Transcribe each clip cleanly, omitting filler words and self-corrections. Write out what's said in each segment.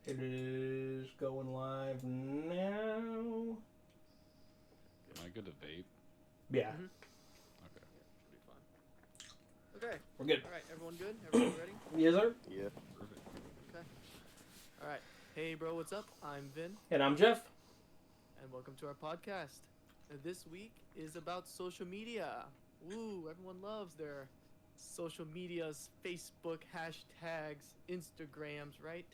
It is going live now. Am I good to vape? Yeah, Mm-hmm. Okay. Yeah, should be fun. Okay. we're good. All right, everyone good? Everyone ready? Yes, sir. Yeah. Perfect. Okay. All right. Hey, bro, what's up? I'm Vin, And I'm Jeff. and welcome to our podcast. This week is about social media. Woo, everyone loves their social medias, Facebook hashtags, Instagrams, right?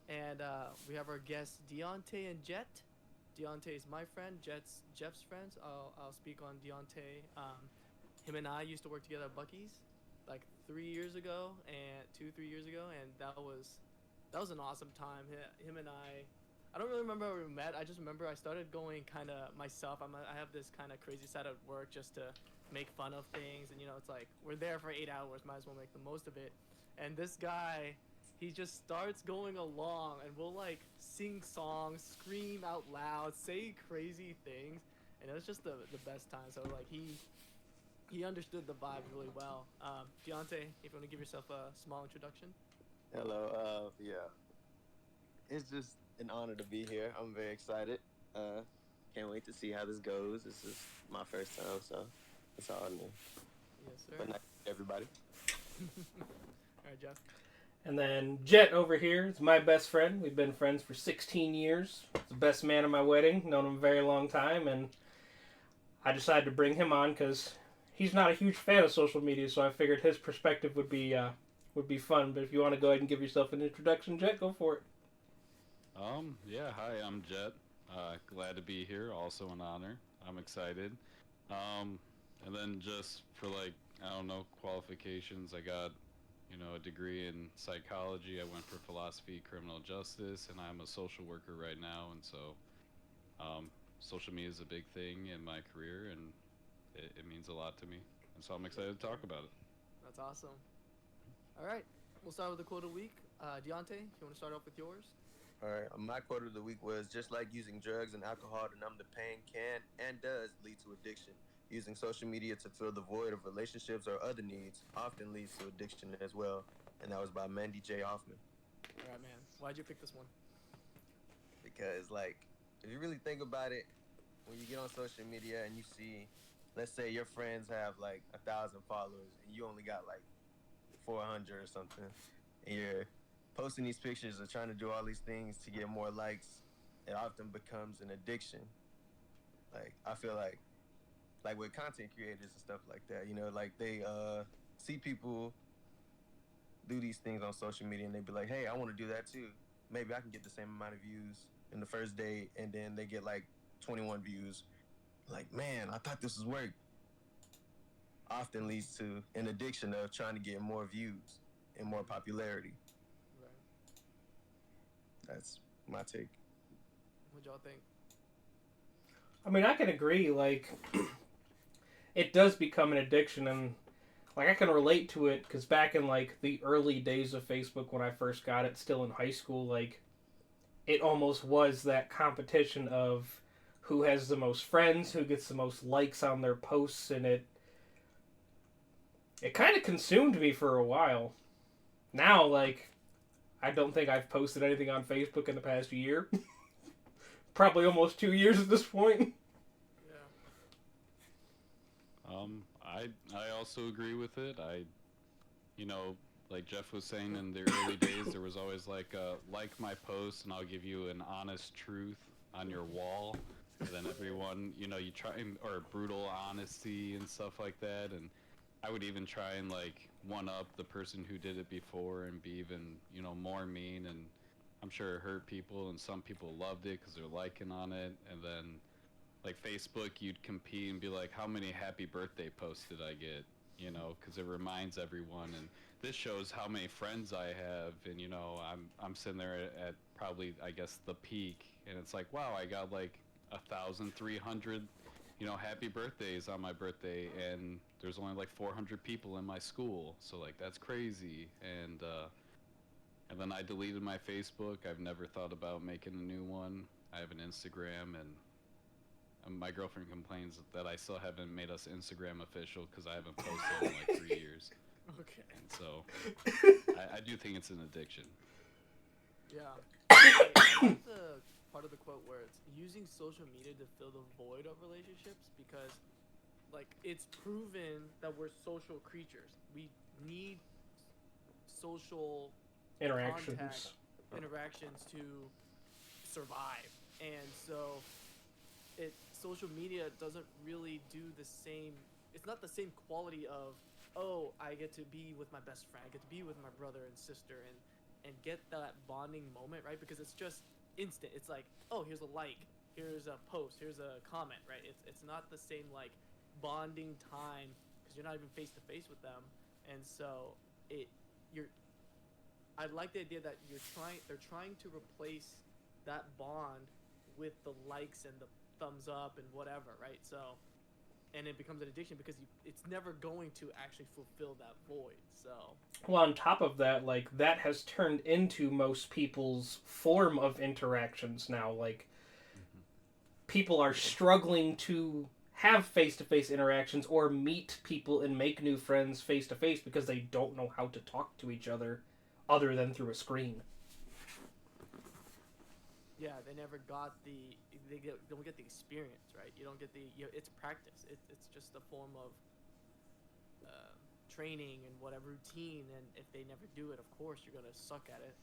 And we have our guests Deontay and Jet. Deontay is my friend. Jet's Jeff's friend. I'll speak on Deontay. Him and I used to work together at Bucky's like 3 years ago, and 2, 3 years ago, and that was an awesome time. Him and I don't really remember how we met. I just remember I started going kind of myself. I have this kind of crazy side at work just to make fun of things, and it's like we're there for 8 hours, might as well make the most of it. And this guy, he just starts going along, and we'll like sing songs, scream out loud, say crazy things, and it was just the best time. So like he understood the vibe really well. Deontay, if you want to give yourself a small introduction. Hello. Yeah. It's just an honor to be here. I'm very excited. Uh, can't wait to see how this goes. This is my first time, so it's all new. Yes, sir. But not everybody. All right, Jeff. And then Jet over here is my best friend. We've been friends for 16 years. He's the best man at my wedding. Known him a very long time, and I decided to bring him on because he's not a huge fan of social media, so I figured his perspective would be fun. But if you want to go ahead and give yourself an introduction, Jet, go for it. Yeah, hi, I'm Jet. Glad to be here. Also an honor. I'm excited. Um, and then just for like, I don't know, qualifications, I got, a degree in psychology. I went for philosophy, criminal justice, and I'm a social worker right now. And so, social media is a big thing in my career, and it means a lot to me. And so I'm excited to talk about it. That's awesome. All right, we'll start with the quote of the week. Deontay, if you want to start off with yours. All right. My quote of the week was just like using drugs and alcohol to numb the pain can and does lead to addiction. Using social media to fill the void of relationships or other needs often leads to addiction as well. And that was by Mandy J. Hoffman. All right, man. Why'd you pick this one? Because, like, if you really think about it, when you get on social media and you see, let's say your friends have like 1,000 followers and you only got like 400 or something, and you're posting these pictures or trying to do all these things to get more likes, it often becomes an addiction. Like I feel like with content creators and stuff like that, like they see people do these things on social media and they be like, hey, I want to do that too. Maybe I can get the same amount of views in the first day, and then they get like 21 views. Like, man, I thought this was work. Often leads to an addiction of trying to get more views and more popularity. Right. That's my take. What y'all think? I mean, I can agree. Like, it does become an addiction, and like I can relate to it because back in like the early days of Facebook when I first got it, still in high school, like it almost was that competition of who has the most friends, who gets the most likes on their posts, and it kind of consumed me for a while. Now, like, I don't think I've posted anything on Facebook in the past year. Probably almost 2 years at this point. Yeah. I also agree with it. You know, like Jeff was saying in the early days, there was always like my post, and I'll give you an honest truth on your wall. And then everyone, you try or brutal honesty and stuff like that. And I would even try and like one up the person who did it before and be even, more mean. And I'm sure it hurt people, and some people loved it because they're liking on it. And then like Facebook, you'd compete and be like, how many happy birthday posts did I get? Because it reminds everyone, and this shows how many friends I have, and I'm sitting there at probably I guess the peak, and it's like, wow, I got like 1,300, happy birthdays on my birthday, and there's only like 400 people in my school, so like that's crazy, and then I deleted my Facebook. I've never thought about making a new one. I have an Instagram, and my girlfriend complains that I still haven't made us Instagram official because I haven't posted in like 3 years. Okay. And so I do think it's an addiction. Yeah. I like the part of the quote where it's using social media to fill the void of relationships because, like, it's proven that we're social creatures. We need social Interactions. interactions to survive, and so social media doesn't really do the same. It's not the same quality of, oh, I get to be with my best friend, I get to be with my brother and sister, and get that bonding moment, right? Because it's just instant. It's like, oh, here's a like, here's a post, here's a comment, right? It's not the same like bonding time because you're not even face to face with them, and so you're. I like the idea that they're trying to replace that bond with the likes and the thumbs up and whatever, right? So, and it becomes an addiction because it's never going to actually fulfill that void. So, Well, on top of that, like, that has turned into most people's form of interactions now. Like, Hmm. people are struggling to have face-to-face interactions or meet people and make new friends face-to-face because they don't know how to talk to each other than through a screen. yeah, they never got don't get the experience, right? You don't get it's practice. It's just a form of training and whatever routine. And if they never do it, of course you're gonna suck at it.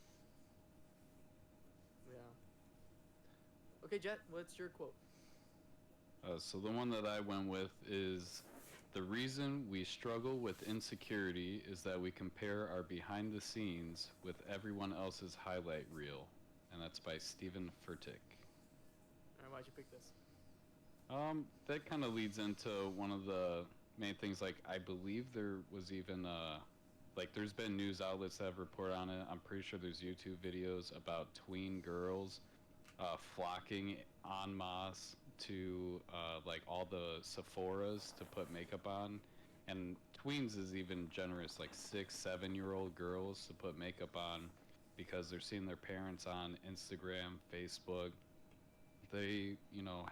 Yeah. Okay, Jet, what's your quote? So the one that I went with is the reason we struggle with insecurity is that we compare our behind the scenes with everyone else's highlight reel, and that's by Stephen Furtick. All right, why'd you pick this? That kind of leads into one of the main things. Like, I believe there was even like, there's been news outlets that have reported on it. I'm pretty sure there's YouTube videos about tween girls flocking en masse to like all the Sephoras to put makeup on, and tweens is even generous, like 6, 7-year-old girls to put makeup on because they're seeing their parents on Instagram, Facebook. They,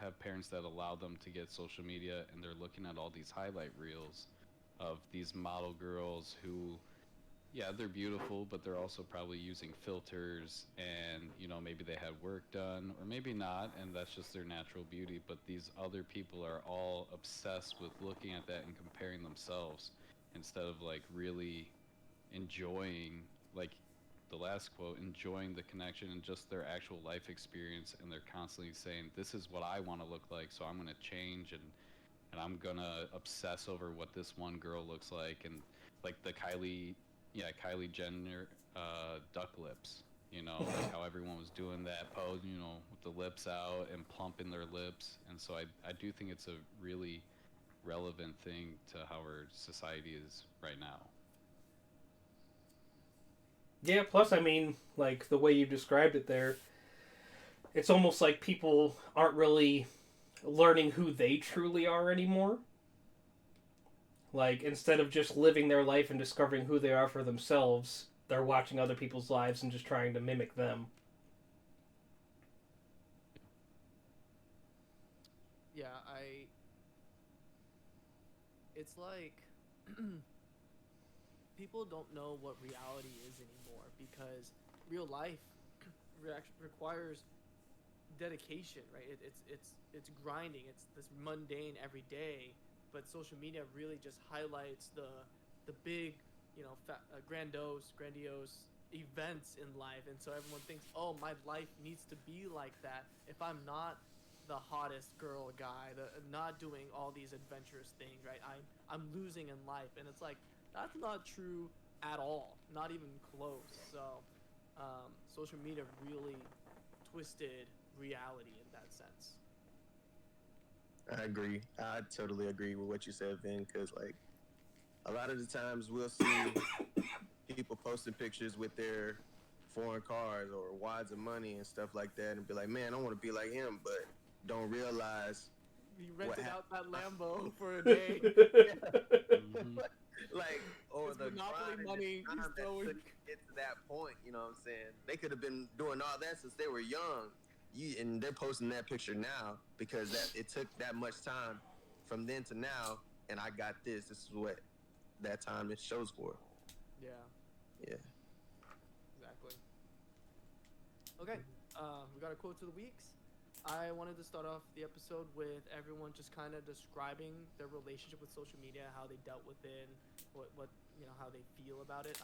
have parents that allow them to get social media, and they're looking at all these highlight reels of these model girls who, yeah, they're beautiful, but they're also probably using filters, and maybe they had work done or maybe not, and that's just their natural beauty. But these other people are all obsessed with looking at that and comparing themselves instead of like really enjoying, like the last quote, enjoying the connection and just their actual life experience. And they're constantly saying, this is what I want to look like, so I'm going to change, and I'm going to obsess over what this one girl looks like. And like the Kylie Jenner duck lips, like how everyone was doing that pose, with the lips out and plumping their lips. And so I do think it's a really relevant thing to how our society is right now. Yeah, plus, I mean, like, the way you described it there, it's almost like people aren't really learning who they truly are anymore. Like, instead of just living their life and discovering who they are for themselves, they're watching other people's lives and just trying to mimic them. Yeah, it's like people don't know what reality is anymore because real life requires dedication, right? It's grinding. It's this mundane every day, but social media really just highlights the big, grandiose events in life, and so everyone thinks, oh, my life needs to be like that. If I'm not the hottest girl guy, not doing all these adventurous things, right? I'm losing in life, and it's like that's not true at all, not even close. So, social media really twisted reality in that sense. I agree. I totally agree with what you said, Vin, because like a lot of the times we'll see people posting pictures with their foreign cars or wads of money and stuff like that, and be like, "Man, I want to be like him," but don't realize He rented out that Mm-hmm. Lambo for a day. Hmm. like, or It's the Monopoly grind and money the time he's that throwing. took to get to that point. You know what I'm saying? They could have been doing all that since they were young. And they're posting that picture now because it took that much time from then to now, and I got this. This is what that time it shows for. Yeah, Yeah. exactly. Okay, we got a quote of the weeks. I wanted to start off the episode with everyone just kind of describing their relationship with social media, how they dealt with it, and what how they feel about it.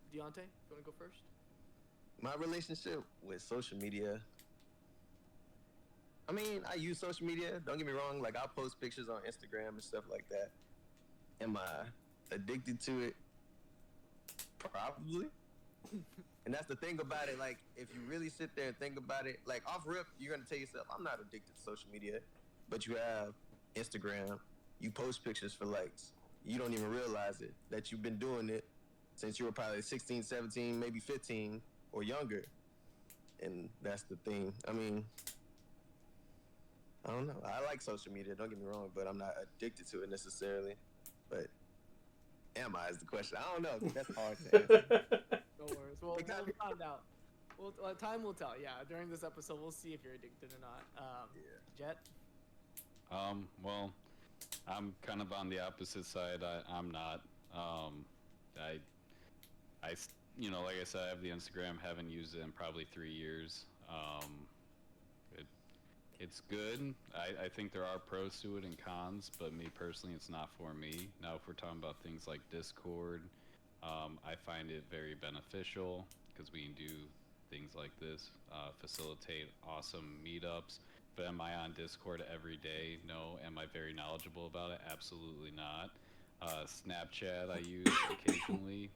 Deontay, you want to go first? My relationship with social media. I mean, I use social media. Don't get me wrong. Like, I'll post pictures on Instagram and stuff like that. Am I addicted to it? Probably. And that's the thing about it. Like, if you really sit there and think about it, like, off rip, you're going to tell yourself, I'm not addicted to social media. But you have Instagram. You post pictures for likes. You don't even realize it, that you've been doing it since you were probably 16, 17, maybe 15 or younger. And that's the thing. I mean, I don't know. I like social media, don't get me wrong, but I'm not addicted to it necessarily. But am I is the question. I don't know. That's hard to answer. No worries. We'll find out. Time will tell. Yeah, during this episode, we'll see if you're addicted or not. Jet? Well, I'm kind of on the opposite side. I'm not. Like I said, I have the Instagram. Haven't used it in probably 3 years. It's good. I think there are pros to it and cons, but me personally, it's not for me. Now, if we're talking about things like Discord, I find it very beneficial because we can do things like this, facilitate awesome meetups. But am I on Discord every day? No. Am I very knowledgeable about it? Absolutely not. Snapchat I use occasionally,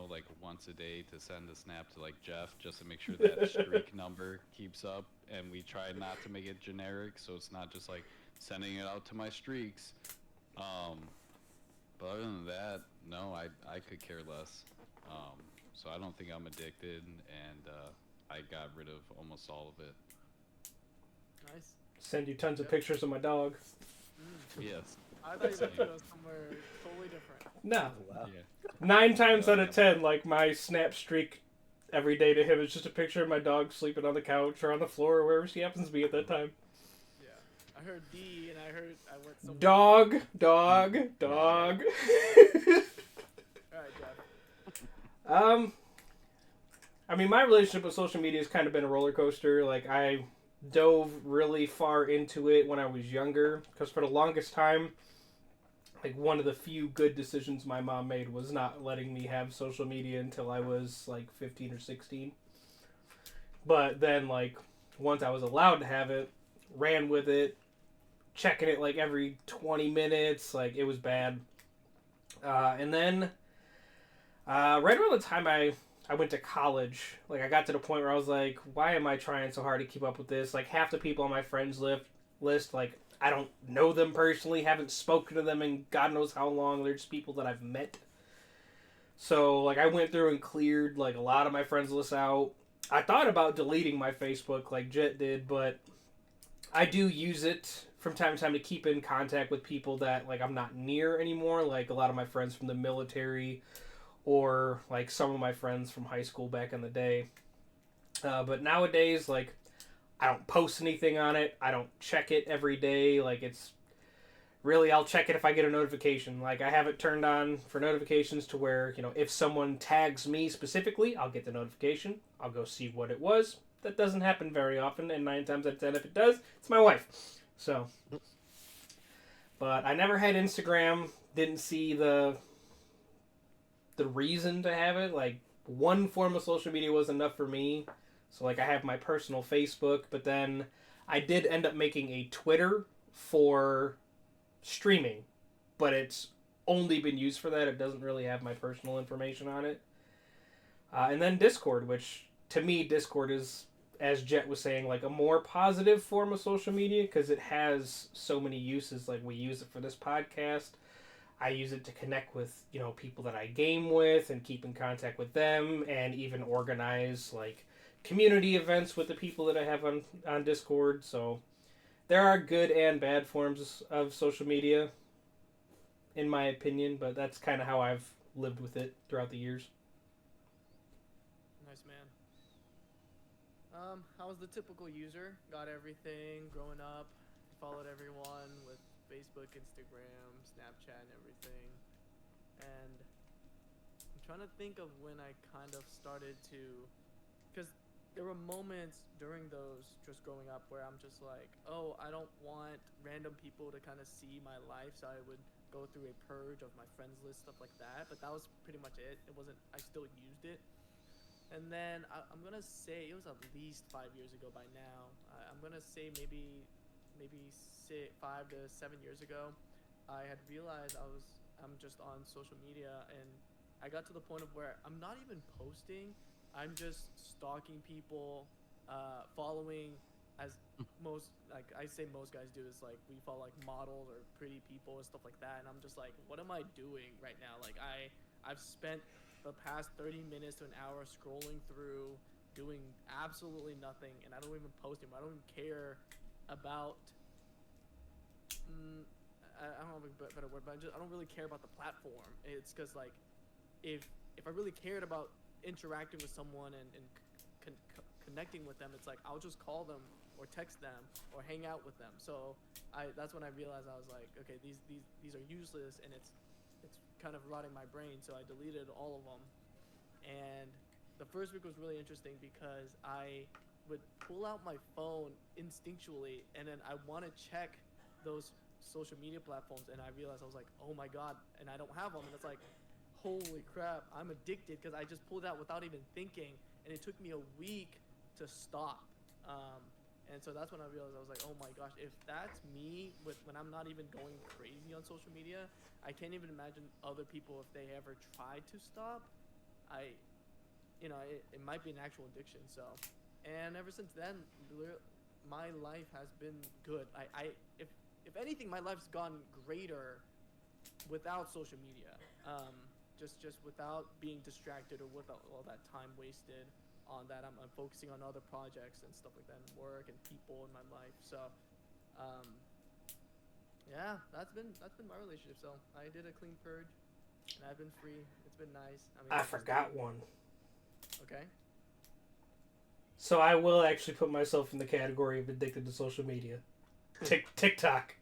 like once a day to send a snap to like Jeff just to make sure that streak number keeps up, and we try not to make it generic so it's not just like sending it out to my streaks. But other than that, no, I could care less. So I don't think I'm addicted, and I got rid of almost all of it. Nice. Send you tons of pictures of my dog. Yes. I thought you were going to go somewhere totally different. No. Wow. Yeah. 9 times out of 10, like, my snap streak every day to him is just a picture of my dog sleeping on the couch or on the floor or wherever she happens to be at that time. Yeah. I heard D, and I went somewhere. Dog. Alright, Jeff. I mean, my relationship with social media has kind of been a roller coaster. Like, I dove really far into it when I was younger, because for the longest time, like, one of the few good decisions my mom made was not letting me have social media until I was, like, 15 or 16. But then, like, once I was allowed to have it, ran with it, checking it, like, every 20 minutes, like, it was bad. And then, right around the time I went to college, like, I got to the point where I was like, why am I trying so hard to keep up with this? Like, half the people on my friends list, like, I don't know them personally, haven't spoken to them in God knows how long. They're just people that I've met. So, like, I went through and cleared, like, a lot of my friends lists out. I thought about deleting my Facebook like Jet did, but I do use it from time to time to keep in contact with people that, like, I'm not near anymore. Like, a lot of my friends from the military, or, like, some of my friends from high school back in the day. But nowadays, like, I don't post anything on it. I don't check it every day. Like, it's really, I'll check it if I get a notification. Like, I have it turned on for notifications to where, if someone tags me specifically, I'll get the notification. I'll go see what it was. That doesn't happen very often, and 9 times out of 10, if it does, it's my wife. So, but I never had Instagram. Didn't see the reason to have it. Like, one form of social media was enough for me. So, like, I have my personal Facebook, but then I did end up making a Twitter for streaming, but it's only been used for that. It doesn't really have my personal information on it. And then Discord, which, to me, Discord is, as Jet was saying, like, a more positive form of social media, because it has so many uses. Like, we use it for this podcast. I use it to connect with, people that I game with and keep in contact with them, and even organize, like, community events with the people that I have on Discord. So there are good and bad forms of social media, in my opinion, but that's kind of how I've lived with it throughout the years. Nice, man. I was the typical user. Got everything growing up. Followed everyone with Facebook, Instagram, Snapchat, and everything. And I'm trying to think of when I kind of started to... Because there were moments during those just growing up where I'm just like, oh, I don't want random people to kind of see my life, so I would go through a purge of my friends list, stuff like that. But that was pretty much it. It wasn't. I still used it. And then I'm gonna say it was at least 5 years ago by now. I'm gonna say maybe 5 to 7 years ago. I had realized I'm just on social media, and I got to the point of where I'm not even posting. I'm just stalking people, following as most, like I say most guys do, is like we follow like models or pretty people and stuff like that, and I'm just like, what am I doing right now? Like I've spent the past 30 minutes to an hour scrolling through, doing absolutely nothing, and I don't even post anymore. I don't even care about. I don't have a better word, but I don't really care about the platform. It's because like, if I really cared about interacting with someone and connecting with them, it's like I'll just call them or text them or hang out with them. So that's when I realized, I was like, okay, these are useless, and it's kind of rotting my brain. So I deleted all of them. And the first week was really interesting because I would pull out my phone instinctually, and then I want to check those social media platforms, and I realized, I was like, oh my god, and I don't have them, and it's like, holy crap, I'm addicted, because I just pulled out without even thinking, and it took me a week to stop. And so that's when I realized, I was like, oh my gosh, if that's me when I'm not even going crazy on social media, I can't even imagine other people if they ever tried to stop. It might be an actual addiction. So, and ever since then, my life has been good. If anything, my life's gone greater without social media. Just without being distracted or without all that time wasted on that. I'm focusing on other projects and stuff like that, and work and people in my life. So, yeah, that's been my relationship. So I did a clean purge, and I've been free. It's been nice. I forgot one. Okay. So I will actually put myself in the category of addicted to social media. TikTok.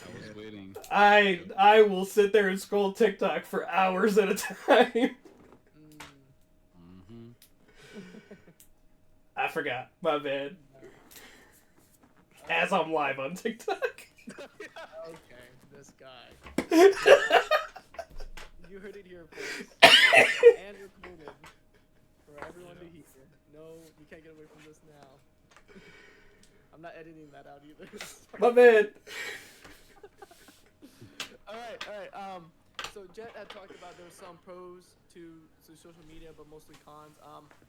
I was waiting. I will sit there and scroll TikTok for hours at a time. Mm-hmm. I forgot. My bad. As I'm live on TikTok. Okay, this guy. You heard it here first. And recorded for everyone to hear. No, you can't get away from this now. I'm not editing that out either. My bad. All right. So Jet had talked about there were some pros to social media, but mostly cons.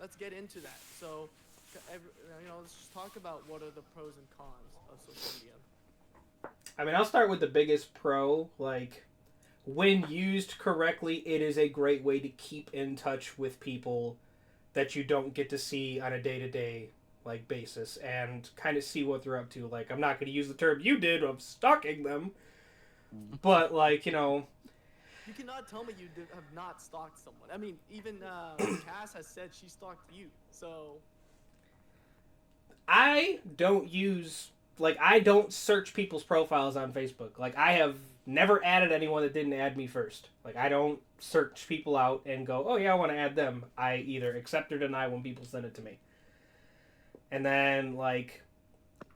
Let's get into that. So, let's just talk about what are the pros and cons of social media. I mean, I'll start with the biggest pro. Like, when used correctly, it is a great way to keep in touch with people that you don't get to see on a day-to-day basis, and kind of see what they're up to. Like, I'm not going to use the term you did of stalking them, but you cannot tell me you have not stalked someone. I mean, even Cass has said she stalked you. So I don't I don't search people's profiles on Facebook. Like, I have never added anyone that didn't add me first. Like, I don't search people out and go, oh yeah, I want to add them. I either accept or deny when people send it to me. And then,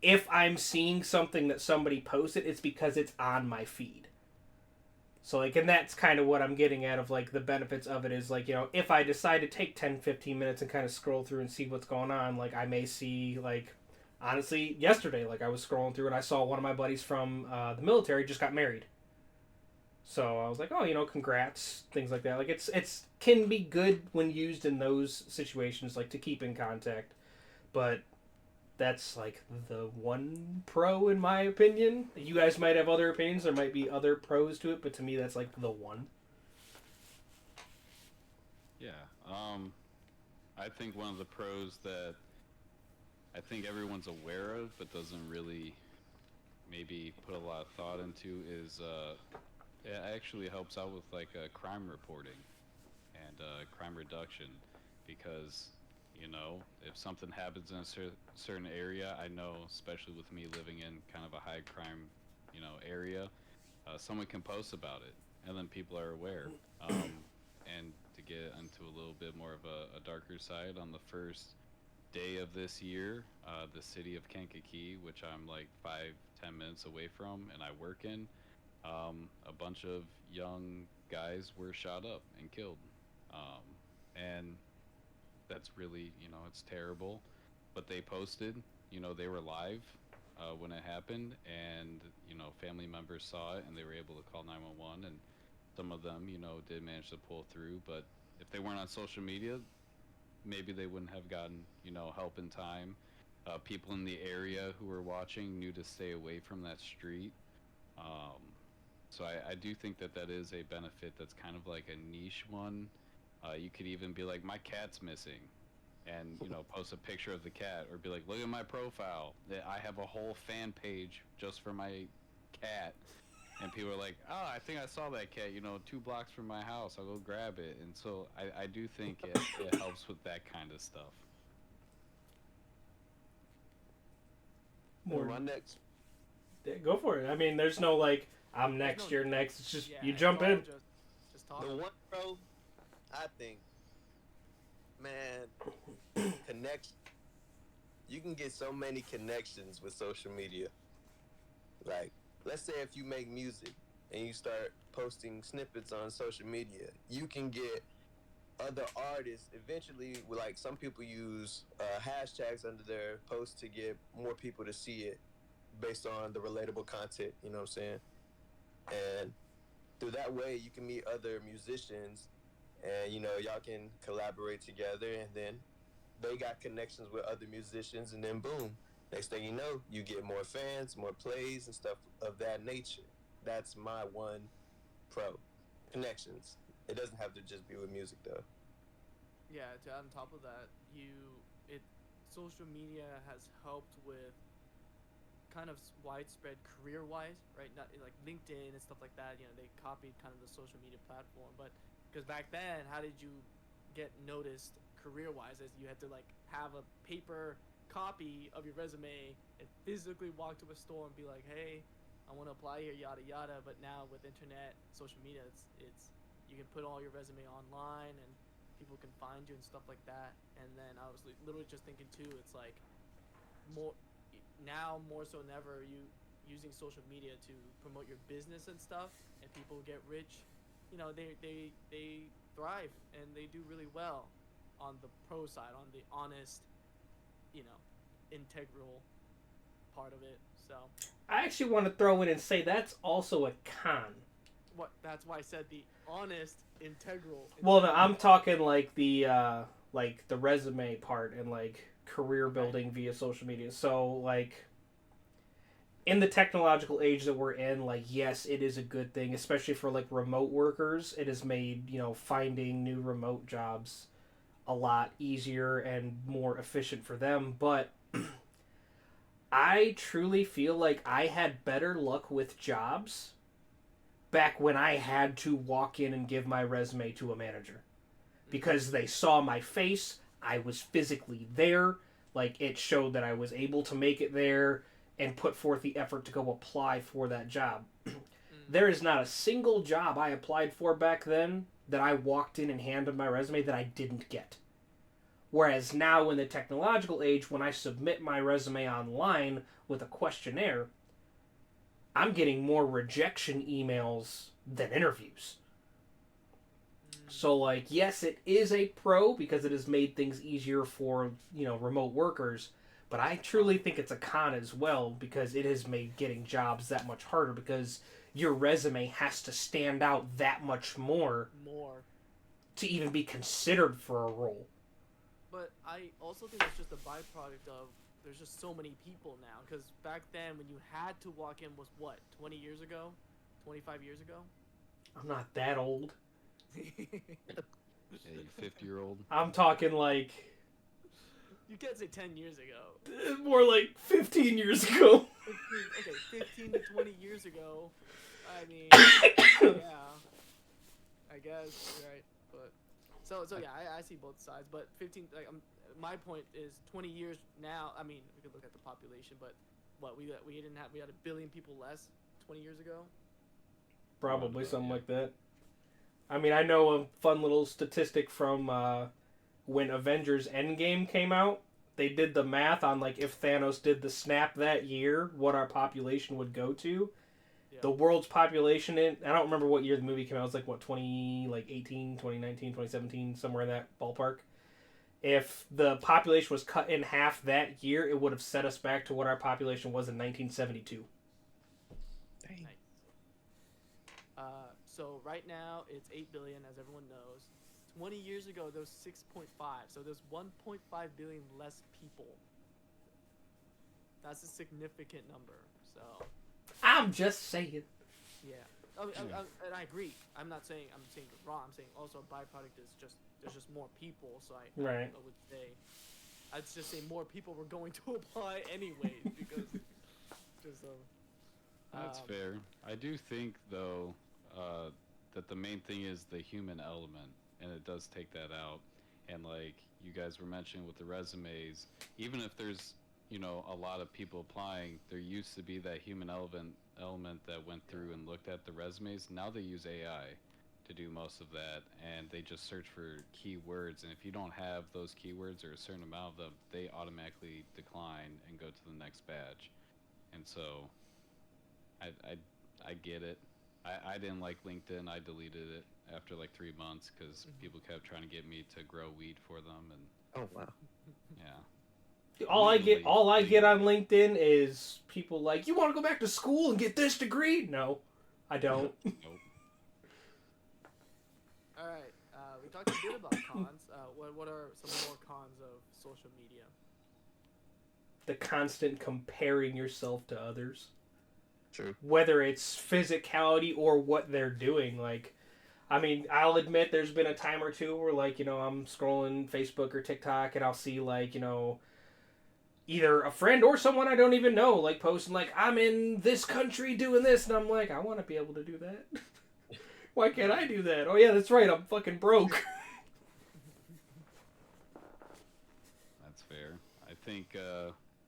if I'm seeing something that somebody posted, it's because it's on my feed. So, and that's kind of what I'm getting at of, the benefits of it is, if I decide to take 10, 15 minutes and kind of scroll through and see what's going on, I may see, honestly, yesterday, I was scrolling through and I saw one of my buddies from the military just got married. So I was like, oh, congrats, things like that. It's can be good when used in those situations, to keep in contact. But that's, the one pro, in my opinion. You guys might have other opinions. There might be other pros to it, but to me, that's, the one. Yeah. I think one of the pros that I think everyone's aware of, but doesn't really maybe put a lot of thought into is it actually helps out with, crime reporting and crime reduction, because if something happens in a certain area, I know, especially with me living in kind of a high crime, area, someone can post about it, and then people are aware. And to get into a little bit more of a darker side. On the first day of this year, the city of Kankakee, which I'm like 5-10 minutes away from, and I work in, a bunch of young guys were shot up and killed, and that's really, it's terrible. But they posted, they were live when it happened, and family members saw it, and they were able to call 911, and some of them, did manage to pull through. But if they weren't on social media, maybe they wouldn't have gotten, help in time. People in the area who were watching knew to stay away from that street. So I do think that is a benefit that's kind of like a niche one. You could even be like, my cat's missing, and post a picture of the cat, or be like, look at my profile, I have a whole fan page just for my cat. And people are like, oh, I think I saw that cat, 2 blocks from my house, I'll go grab it. And so I do think it helps with that kind of stuff. More. My next. Go for it. I mean, there's no like, I'm next, you're next. It's just, you jump in. Just talk. The one, bro, I think, man, you can get so many connections with social media. Like, let's say if you make music and you start posting snippets on social media, you can get other artists eventually. Like, some people use hashtags under their posts to get more people to see it based on the relatable content, you know what I'm saying? And through that way, you can meet other musicians, and y'all can collaborate together, and then they got connections with other musicians, and then boom, next thing you know, you get more fans, more plays, and stuff of that nature. That's my one pro. Connections. It doesn't have to just be with music, though. Yeah, on top of that, social media has helped with kind of widespread career-wise, right? Not like LinkedIn and stuff like that. They copied kind of the social media platform, but because back then, how did you get noticed career-wise? As you had to like have a paper copy of your resume and physically walk to a store and be like, hey, I want to apply here, yada yada. But now with internet, social media, it's you can put all your resume online and people can find you and stuff like that. And then I was literally just thinking too, it's like more so than ever, you using social media to promote your business and stuff, and people get rich. They thrive and they do really well on the pro side, on the honest, integral part of it. So I actually want to throw in and say that's also a con. That's why I said the honest, integral. Well, no, I'm talking like the resume part and like career building via social media. So like, in the technological age that we're in, like, yes, it is a good thing, especially for like remote workers. It has made finding new remote jobs a lot easier and more efficient for them. But I truly feel like I had better luck with jobs back when I had to walk in and give my resume to a manager, because they saw my face. I was physically there. Like, it showed that I was able to make it there and put forth the effort to go apply for that job. There is not a single job I applied for back then that I walked in and handed my resume that I didn't get. Whereas now in the technological age, when I submit my resume online with a questionnaire, I'm getting more rejection emails than interviews. So, like, yes, it is a pro because it has made things easier for, remote workers. But I truly think it's a con as well, because it has made getting jobs that much harder, because your resume has to stand out that much more to even be considered for a role. But I also think it's just a byproduct of there's just so many people now. Because back then, when you had to walk in was what, 20 years ago? 25 years ago? I'm not that old. Yeah, you 50-year-old. I'm talking like... You can't say 10 years ago. More like 15 years ago. 15 to 20 years ago. I mean, yeah. I guess, right. But so yeah, I see both sides. But 15, my point is 20 years now. I mean, we could look at the population, but we had 1 billion people less 20 years ago. Probably something like that. I mean, I know a fun little statistic from when Avengers Endgame came out. They did the math on like if Thanos did the snap that year, what our population would go to. Yeah. The world's population I don't remember what year the movie came out. It was like what 18, 2019, 2017, somewhere in that ballpark. If the population was cut in half that year, it would have set us back to what our population was in 1972. Nice. So right now it's 8 billion, as everyone knows. 20 years ago there was 6.5, so there's 1.5 billion less people. That's a significant number. So I'm just saying. yeah, and I agree. I'm saying you're wrong. I'm saying also a byproduct is just there's just more people. So Right. I would say I'd just say more people were going to apply anyways because just That's fair. I do think though that the main thing is the human element, and it does take that out. And like you guys were mentioning with the resumes, even if there's a lot of people applying, there used to be that human element that went through and looked at the resumes. Now they use AI to do most of that, and they just search for keywords. And if you don't have those keywords or a certain amount of them, they automatically decline and go to the next badge. And so, I get it. I didn't like LinkedIn. I deleted it after like 3 months because people kept trying to get me to grow weed for them, and Oh wow. yeah. All I get on LinkedIn is people like, you want to go back to school and get this degree? No, I don't. Nope. All right. We talked a bit about cons. What are some more cons of social media? The constant comparing yourself to others. True. Whether it's physicality or what they're doing. Like, I mean, I'll admit there's been a time or two where, like, I'm scrolling Facebook or TikTok and I'll see, like, either a friend or someone I don't even know, like, posting, like, I'm in this country doing this. And I'm like, I want to be able to do that. Why can't I do that? Oh, yeah, that's right. I'm fucking broke. That's fair. I think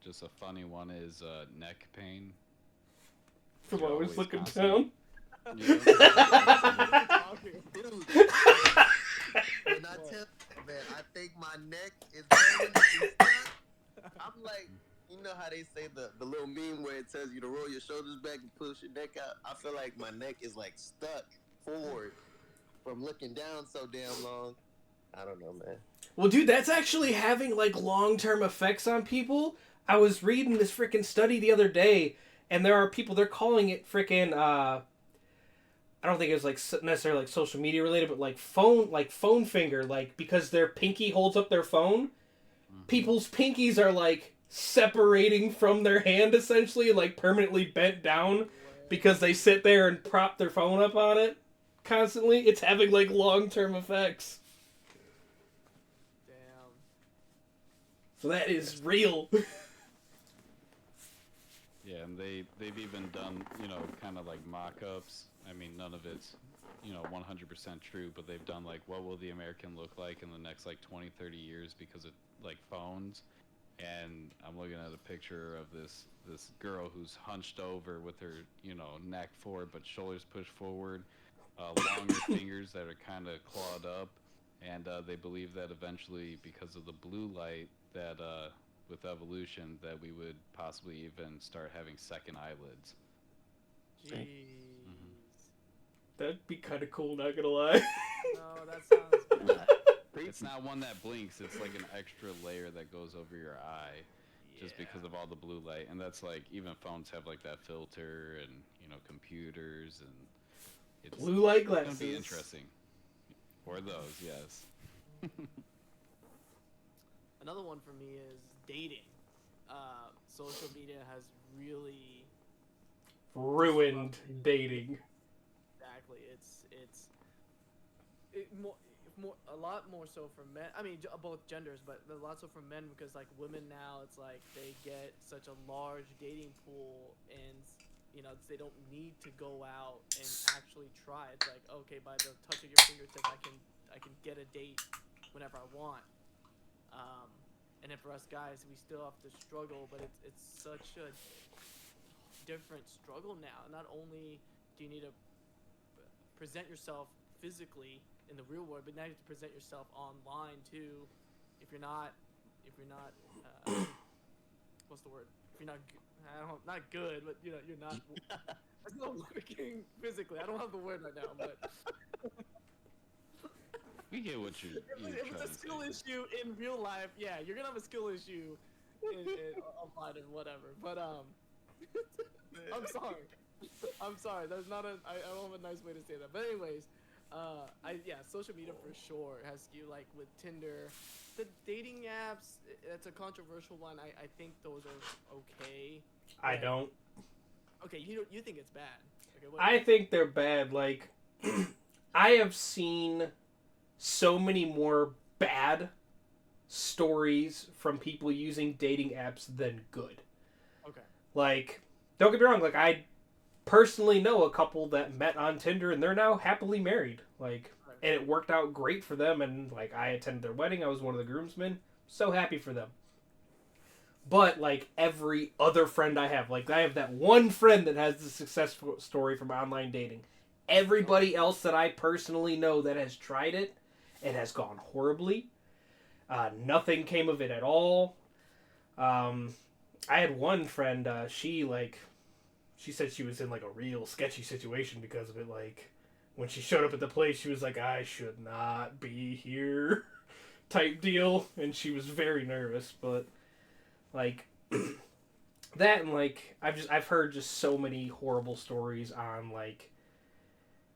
just a funny one is neck pain. From You're always always looking constantly- down. Yeah. Dude, when I tell you, man, I think my neck is permanently stuck. I'm like, you know how they say the little meme where it tells you to roll your shoulders back and push your neck out? I feel like my neck is like stuck forward from looking down so damn long. I don't know, man. Well, dude, that's actually having, like, long-term effects on people. I was reading this freaking study the other day, and there are people, they're calling it freaking, I don't think it was, like, necessarily, like, social media related, but, like, phone finger, like, because their pinky holds up their phone, people's pinkies are, like, separating from their hand, essentially, like, permanently bent down because they sit there and prop their phone up on it constantly. It's having, like, long-term effects. Damn. So that is real. Yeah, and they've even done, kind of like mock-ups. I mean, none of it's, 100% true, but they've done like, what will the American look like in the next like 20, 30 years because of like phones. And I'm looking at a picture of this girl who's hunched over with her, neck forward, but shoulders pushed forward, longer fingers that are kind of clawed up. And they believe that eventually, because of the blue light, that with evolution, that we would possibly even start having second eyelids. Jeez. That'd be kind of cool, not gonna lie. No, that sounds bad. It's not one that blinks, it's like an extra layer that goes over your eye just because of all the blue light. And that's like, even phones have like that filter, and computers, and it's Blue light gonna glasses. be interesting. For those, yes. Another one for me is dating. Social media has really Ruined dating. exactly. A lot more so for men. I mean, both genders, but a lot so for men because like women now, it's like they get such a large dating pool, and they don't need to go out and actually try. It's like, okay, by the touch of your fingertips, I can get a date whenever I want. And then for us guys, we still have to struggle, but it's such a different struggle now. Not only do you need to present yourself physically in the real world, but now you have to present yourself online too. If you're not, what's the word? If you're not, not good, but you know, you're not. That's not working physically. I don't have the word right now, but We get what you're if it's a skill issue in real life, yeah, you're gonna have a skill issue in online or whatever. But I'm sorry. I'm sorry. There's not a. I don't have a nice way to say that. But anyways, social media for sure has skewed, like with Tinder, the dating apps. That's a controversial one. I think those are okay. I don't. Okay, you think it's bad? Okay, I think they're bad. Like, I have seen so many more bad stories from people using dating apps than good. Okay. Like, don't get me wrong. Like, I personally know a couple that met on Tinder and they're now happily married. Like, Right. and it worked out great for them. And like, I attended their wedding. I was one of the groomsmen. So happy for them. But like every other friend I have that one friend that has the successful story from online dating. Everybody else that I personally know that has tried it, it has gone horribly. Nothing came of it at all. I had one friend. She said she was in like a real sketchy situation because of it. Like when she showed up at the place, she was like, "I should not be here," type deal, and she was very nervous. But like that, and like I've heard just so many horrible stories on like,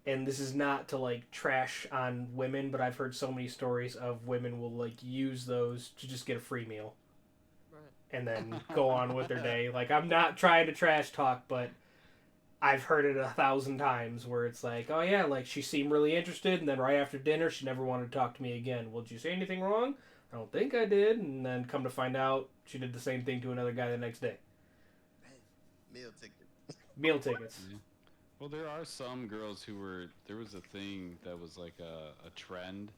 and this is not to like trash on women, but I've heard so many stories of women will like use those to just get a free meal. Right. And then go on with their day. Like, I'm not trying to trash talk, but I've heard it 1,000 times where it's like, oh yeah, like she seemed really interested, and then right after dinner she never wanted to talk to me again. Well, did you say anything wrong? I don't think I did. And then come to find out, she did the same thing to another guy the next day. Meal ticket. Meal tickets. Yeah. Well, there are some girls who were. There was a thing that was like a trend,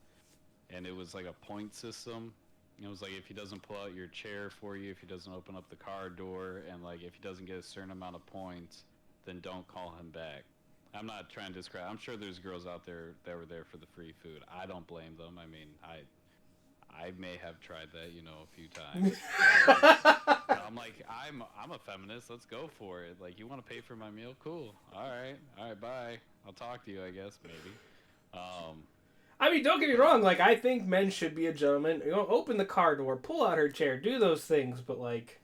and it was like a point system. It was like if he doesn't pull out your chair for you, if he doesn't open up the car door, and like if he doesn't get a certain amount of points, then don't call him back. I'm not trying to describe. I'm sure there's girls out there that were there for the free food. I don't blame them. I mean, I may have tried that, a few times. I'm like, I'm a feminist. Let's go for it. Like, you want to pay for my meal? Cool. All right, bye. I'll talk to you, I guess, maybe. I mean, don't get me wrong. Like, I think men should be a gentleman. Open the car door, pull out her chair, do those things. But like,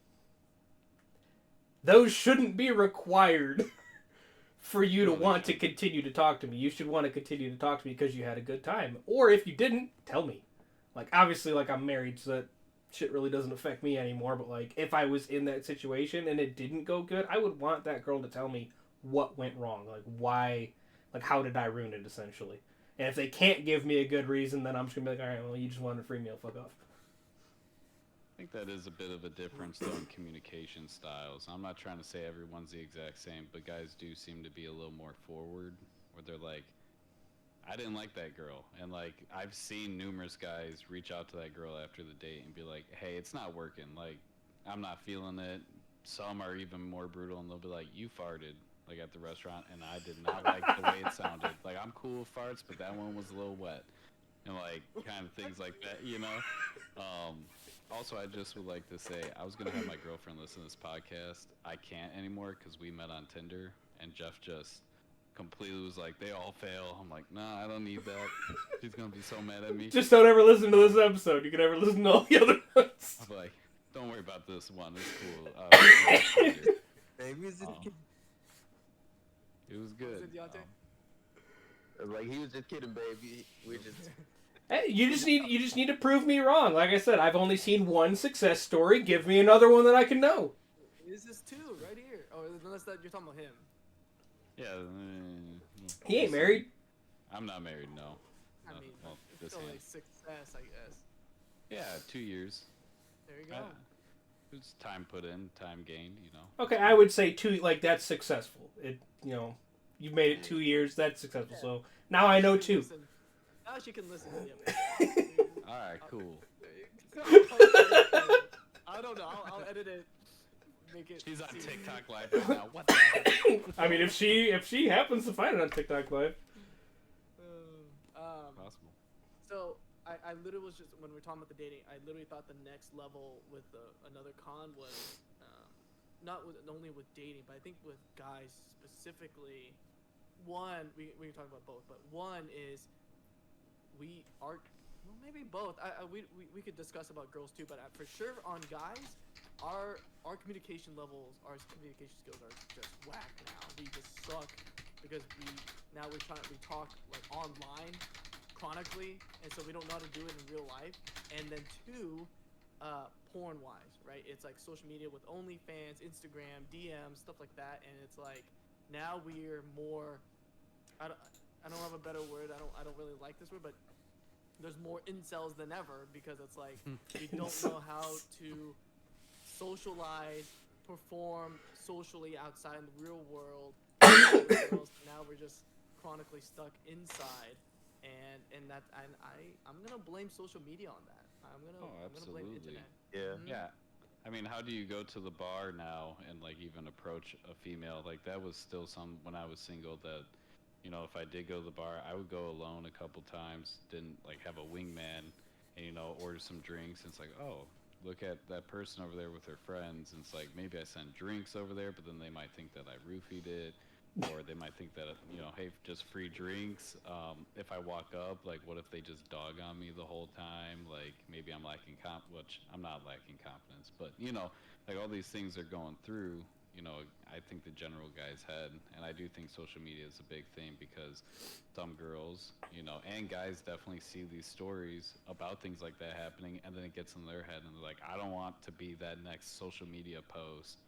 those shouldn't be required for you to want to continue to talk to me. You should want to continue to talk to me because you had a good time. Or if you didn't, tell me. Like, obviously, like, I'm married, so that shit really doesn't affect me anymore. But like, if I was in that situation and it didn't go good, I would want that girl to tell me what went wrong. Like, why, like, how did I ruin it, essentially. And if they can't give me a good reason, then I'm just going to be like, all right, well, you just wanted a free meal, fuck off. I think that is a bit of a difference, though, in communication styles. I'm not trying to say everyone's the exact same, but guys do seem to be a little more forward, where they're like, I didn't like that girl. And, like, I've seen numerous guys reach out to that girl after the date and be like, hey, it's not working. Like, I'm not feeling it. Some are even more brutal, and they'll be like, you farted, like, at the restaurant, and I did not like the way it sounded. Like, I'm cool with farts, but that one was a little wet. And, like, kind of things like that, Also, I just would like to say, I was going to have my girlfriend listen to this podcast. I can't anymore because we met on Tinder, and Jeff just completely was like, they all fail. I'm like, nah, I don't need that. She's going to be so mad at me. Just don't ever listen to this episode. You can never listen to all the other ones. I'm like, don't worry about this one. It's cool. Baby, is it? It was good. Was it Deontay? Like, he was just kidding, baby. We just. Hey, you just need to prove me wrong. Like I said, I've only seen one success story. Give me another one that I can know. This is two right here. Oh, unless that you're talking about him. Yeah. He ain't married. I'm not married, no. I mean, Well, it's this still hand. like success, I guess. Yeah, 2 years. There you go. It's time put in, time gained, Okay, I would say that's successful. You've made it 2 years. That's successful. So now I know two. Now she can listen to the episode. Alright, cool. I don't know. I'll edit it. Make it. She's on seem- TikTok live right now. What the heck? I mean, if she happens to find it on TikTok Live. So I literally was just when we were talking about the dating, I literally thought the next level with another con was not with only with dating, but I think with guys specifically. One, we can talk about both, but one is we are well maybe both. We could discuss about girls too, but for sure on guys, our communication levels, our communication skills are just whack now. We just suck because we talk like online chronically, and so we don't know how to do it in real life. And then two, porn wise, right? It's like social media with OnlyFans, Instagram, DMs, stuff like that, and it's like now we're more. I don't have a better word. I don't really like this word, but there's more incels than ever because it's like we don't know how to socialize, perform socially outside in the real world. Now we're just chronically stuck inside, and I'm gonna blame social media on that. I'm gonna blame the internet. Yeah. Yeah. I mean, how do you go to the bar now and like even approach a female? Like that was still some when I was single that, you know, if I did go to the bar, I would go alone a couple times, didn't like have a wingman and, you know, order some drinks. And it's like, oh, look at that person over there with their friends. And it's like, maybe I send drinks over there, but then they might think that I roofied it. Or they might think that, you know, hey, just free drinks. If I walk up, like, what if they just dog on me the whole time? Like, maybe I'm lacking which I'm not lacking confidence. But, you know, like all these things are going through, you know, I think the general guy's head. And I do think social media is a big thing because some girls, you know, and guys definitely see these stories about things like that happening. And then it gets in their head and they're like, I don't want to be that next social media post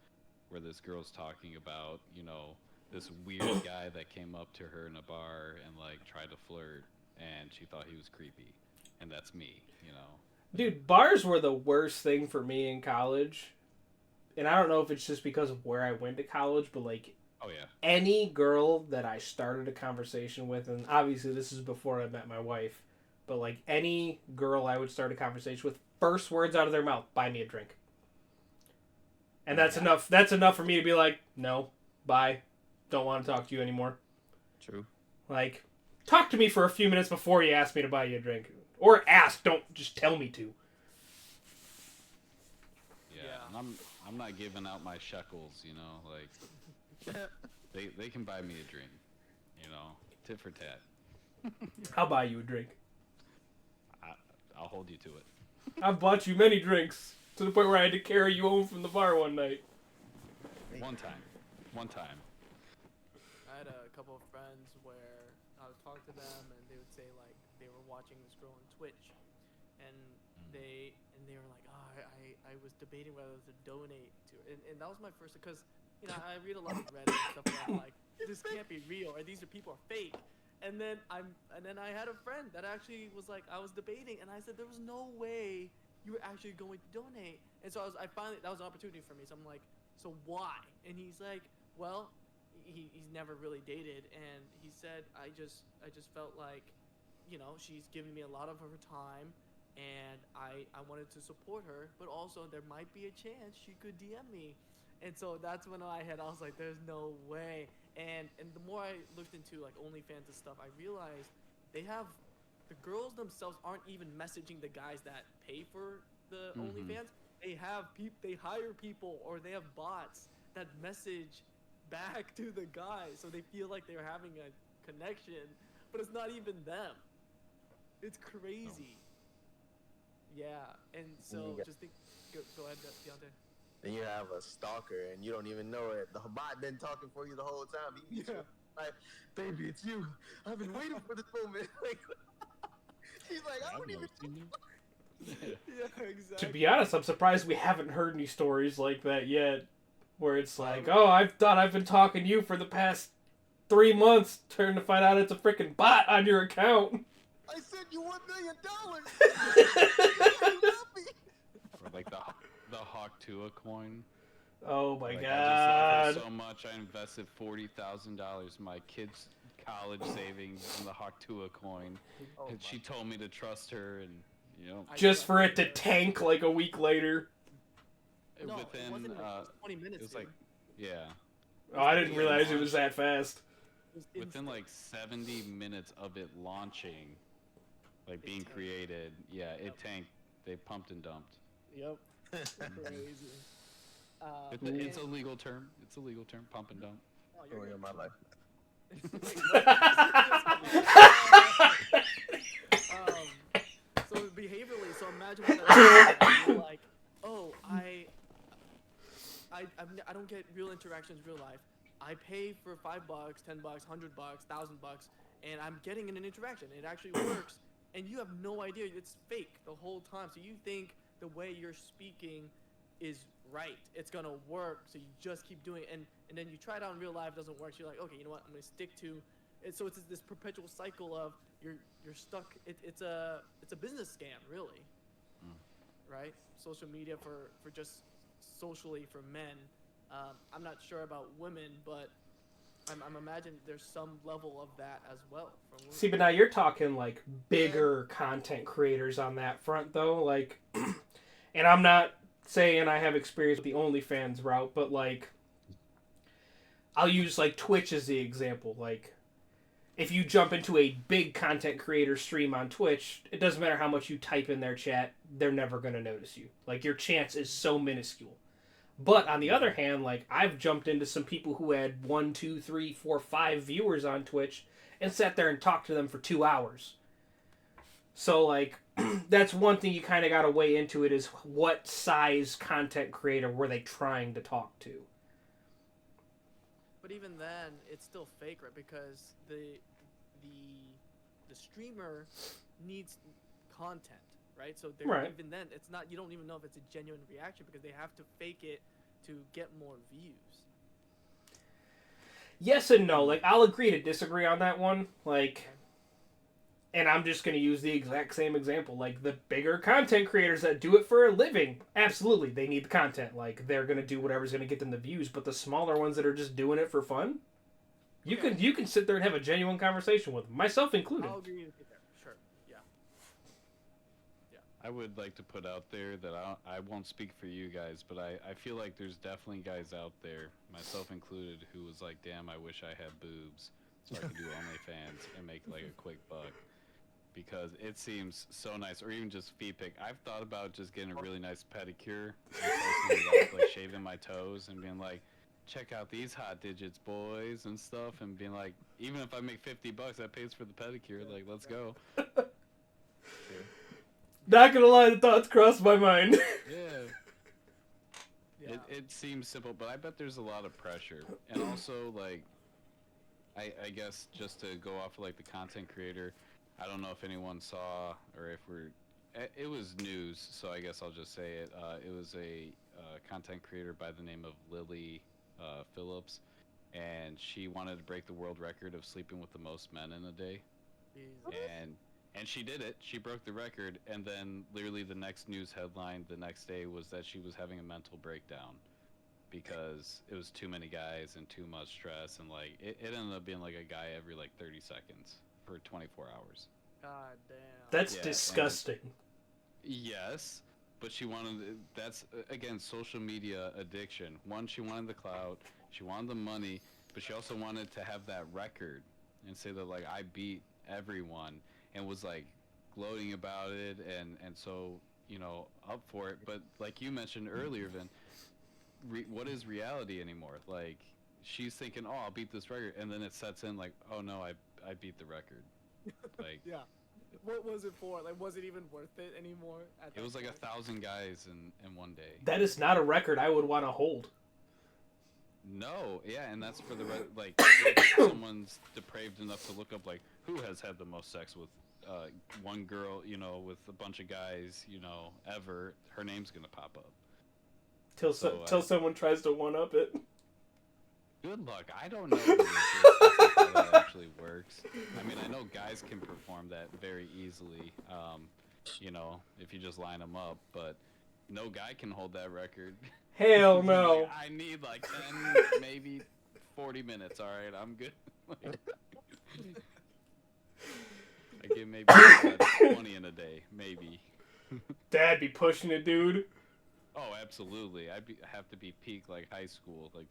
where this girl's talking about, you know, this weird guy that came up to her in a bar and like tried to flirt and she thought he was creepy. And that's me, you know. Dude, bars were the worst thing for me in college. And I don't know if it's just because of where I went to college, but like Oh yeah. any girl that I started a conversation with, and obviously this is before I met my wife, but like any girl I would start a conversation with, first words out of their mouth, buy me a drink. And that's enough. That's enough for me to be like, no, bye. Don't want to talk to you anymore. True. Like, talk to me for a few minutes before you ask me to buy you a drink. Or ask, don't just tell me to. Yeah. And I'm not giving out my shekels, you know, like they can buy me a drink, you know, tit for tat. I'll buy you a drink. I'll hold you to it. I've bought you many drinks to the point where I had to carry you home from the bar one night. One time. I had a couple of friends where I would talk to them and they would say like they were watching this girl on Twitch, and they were like, oh, I was debating whether to donate to her, and that was my first, because you know I read a lot of Reddit and stuff like that, like this can't be real or these people are fake, and then I had a friend that actually was like, I was debating and I said there was no way you were actually going to donate, and so I finally, that was an opportunity for me, so I'm like, so why? And he's like, well, he's never really dated, and he said I just felt like, you know, she's giving me a lot of her time, and I wanted to support her, but also there might be a chance she could DM me. And so that's when I was like, there's no way. And the more I looked into like OnlyFans and stuff, I realized the girls themselves aren't even messaging the guys that pay for the OnlyFans. They hire people, or they have bots that message back to the guys, so they feel like they're having a connection, but it's not even them. It's crazy. Yeah, and so just think. Go ahead, Deontay. Then you have a stalker and you don't even know it. The bot been talking for you the whole time. He meets you, like, baby, it's you. I've been waiting for this moment. Like, she's like, I don't even. Yeah, exactly. To be honest, I'm surprised we haven't heard any stories like that yet. Where it's like, oh, I've been talking to you for the past 3 months, turn to find out it's a freaking bot on your account. I sent you $1 million. Or like the Hawk Tua coin. Oh my like, god! I just love her so much. I invested $40,000 in my kids' college savings in the Hawk Tua coin, and she told me to trust her, and you know, just for it to tank like a week later. No, within it wasn't, it was 20 minutes. it was dude. like, yeah. Oh, I didn't realize it was that fast. It was Within instant. like 70 minutes of it launching, like being tanked. created. Yeah, it Yep. tanked. They pumped and dumped. Yep. Crazy. It's a legal term. It's a legal term. Pump and dump. Oh, Story of my life. Wait, what? So behaviorally, so imagine what that's you're like, oh, I don't get real interactions in real life. I pay for $5, $10, $100, $1,000, and I'm getting an interaction. It actually works, and you have no idea it's fake the whole time. So you think the way you're speaking is right. It's gonna work. So you just keep doing it, and then you try it out in real life. It doesn't work. So you're like, okay, you know what? I'm gonna stick to it. So it's this perpetual cycle of you're stuck. It's a business scam, really. Right? Social media for just socially for men. I'm not sure about women, but I'm imagining there's some level of that as well for women. See, but now you're talking like bigger content creators on that front, though. Like, and I'm not saying I have experience with the OnlyFans route, but like, I'll use like Twitch as the example. Like, if you jump into a big content creator stream on Twitch, it doesn't matter how much you type in their chat, they're never going to notice you. Like, your chance is so minuscule. But on the other hand, like, I've jumped into some people who had 1, 2, 3, 4, 5 viewers on Twitch and sat there and talked to them for 2 hours. So, like, that's one thing you kind of got to weigh into it is what size content creator were they trying to talk to? But even then, it's still fake, right? Because the streamer needs content, right? So Right. even then, it's not. You don't even know if it's a genuine reaction because they have to fake it to get more views. Yes and no. Like, I'll agree to disagree on that one. Like, and I'm just going to use the exact same example. Like, the bigger content creators that do it for a living, absolutely, they need the content. Like, they're going to do whatever's going to get them the views. But the smaller ones that are just doing it for fun, you can sit there and have a genuine conversation with them, myself included. I'll agree with you there. Sure. Yeah. I would like to put out there that I won't speak for you guys, but I feel like there's definitely guys out there, myself included, who was like, damn, I wish I had boobs so I could do OnlyFans and make like a quick buck. Because it seems so nice, or even just feet pic. I've thought about just getting a really nice pedicure, and posting it up, like shaving my toes and being like, check out these hot digits, boys, and stuff, and being like, even if I make $50, that pays for the pedicure. Like, let's go. Not gonna lie, the thoughts crossed my mind. Yeah. It seems simple, but I bet there's a lot of pressure, and also like, I guess just to go off of like the content creator. I don't know if anyone saw or if it was news, so I guess I'll just say it. It was a content creator by the name of Lily Phillips, and she wanted to break the world record of sleeping with the most men in a day. Jesus. And she did it. She broke the record, and then literally the next news headline the next day was that she was having a mental breakdown because it was too many guys and too much stress, and like it ended up being like a guy every like 30 seconds. For 24 hours. God damn. That's Yeah, disgusting. Yes, but she wanted, that's, again, social media addiction. One, she wanted the clout, she wanted the money, but she also wanted to have that record and say that, like, I beat everyone, and was, like, gloating about it, and so, you know, up for it. But, like you mentioned earlier, Vin, what is reality anymore? Like, she's thinking, oh, I'll beat this record, and then it sets in, like, oh, no, I beat the record. Like, Yeah. What was it for? Like, was it even worth it anymore? it was like 1,000 guys in one day. That is not a record I would want to hold. No, yeah, and that's for the like if someone's depraved enough to look up like who has had the most sex with one girl, you know, with a bunch of guys, you know, ever. Her name's gonna pop up. Till someone tries to one up it. Good luck. I don't know how that actually works. I mean, I know guys can perform that very easily, you know, if you just line them up, but no guy can hold that record. Hell no. Like, I need like 10, maybe 40 minutes, alright, I'm good. I get maybe 20 in a day, maybe. Dad be pushing it, dude. Oh, absolutely. I have to be peak like high school. Like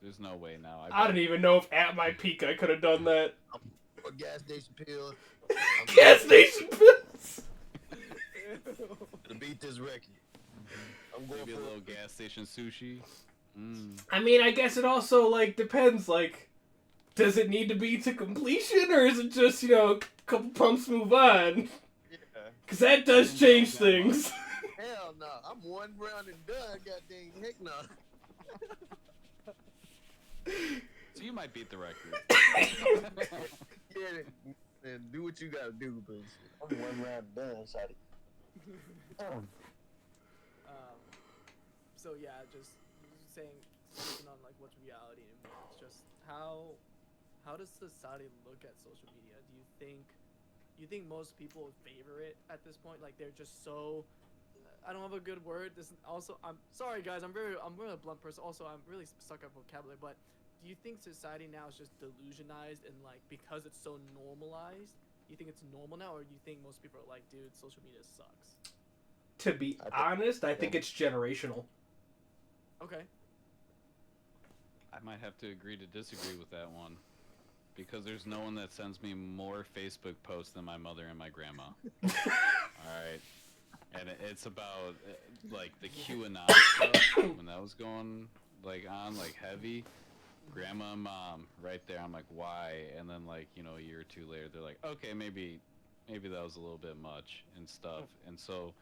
there's no way now. I don't even know if at my peak I could have done that. Or gas station pills. Gas station pills. To beat this record. I'm going Maybe a for little gas station sushi. I mean, I guess it also, like, depends, like, does it need to be to completion, or is it just, a couple pumps, move on? Yeah. Because that does change things. Hell no. I'm one round and done. Goddamn, heck no. So you might beat the record. Yeah, and do what you gotta do, but shit, I'm one round and done, shawty. So yeah, just saying, speaking on like what's reality anymore. It's just how does society look at social media? Do you think most people favor it at this point? Like they're just so. I don't have a good word. This also, I'm sorry guys. I'm really a blunt person. Also, I'm really stuck at vocabulary. But do you think society now is just delusionized and like because it's so normalized? You think it's normal now, or do you think most people are like, dude, social media sucks? To be honest, I think it's generational. Okay. I might have to agree to disagree with that one. Because there's no one that sends me more Facebook posts than my mother and my grandma. Alright. And it's about, like, the QAnon stuff, when that was going, like, on, like, heavy. Grandma and mom, right there, I'm like, why? And then, like, a year or two later, they're like, okay, maybe that was a little bit much and stuff. And so,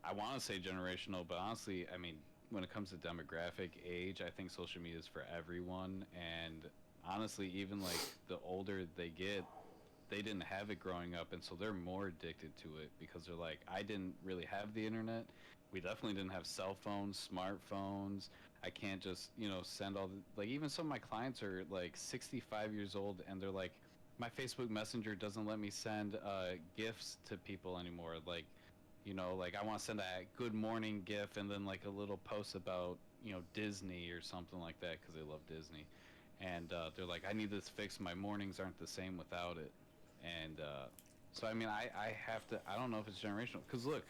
I want to say generational, but honestly, I mean, when it comes to demographic age, I think social media is for everyone. And honestly, even like the older they get, they didn't have it growing up, and so they're more addicted to it because they're like, I didn't really have the internet. We definitely didn't have cell phones, smartphones. I can't just, send all the, like, even some of my clients are like 65 years old, and they're like, my Facebook Messenger doesn't let me send gifts to people anymore. Like, like I want to send a good morning gif and then like a little post about, Disney or something like that because they love Disney. And they're like, I need this fixed. My mornings aren't the same without it. And so, I mean, I have to, I don't know if it's generational. Because look,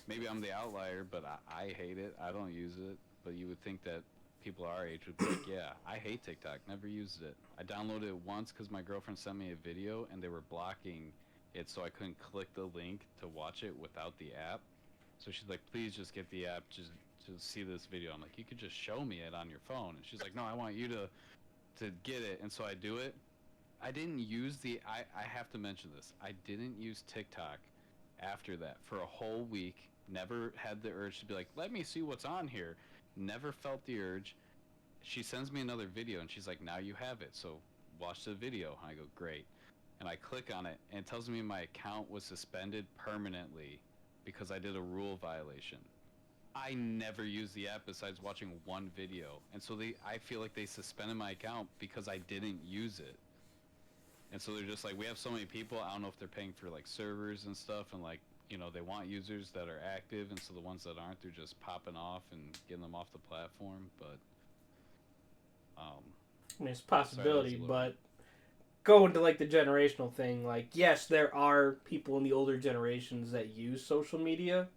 maybe I'm the outlier, but I hate it. I don't use it. But you would think that people our age would be like, yeah, I hate TikTok. Never used it. I downloaded it once because my girlfriend sent me a video and they were blocking it so I couldn't click the link to watch it without the app. So she's like, please just get the app just to see this video. I'm like, you could just show me it on your phone. And she's like, no, I want you to get it. And so I do it. I didn't use I have to mention this. I didn't use TikTok after that for a whole week. Never had the urge to be like, let me see what's on here. Never felt the urge. She sends me another video and she's like, now you have it. So watch the video. I go, great. And I click on it and it tells me my account was suspended permanently because I did a rule violation. I never used the app besides watching one video. And so I feel like they suspended my account because I didn't use it. And so they're just like, we have so many people, I don't know if they're paying for like servers and stuff, and like, they want users that are active, and so the ones that aren't, they're just popping off and getting them off the platform. But I mean, it's a possibility, but going to like the generational thing, like, yes, there are people in the older generations that use social media,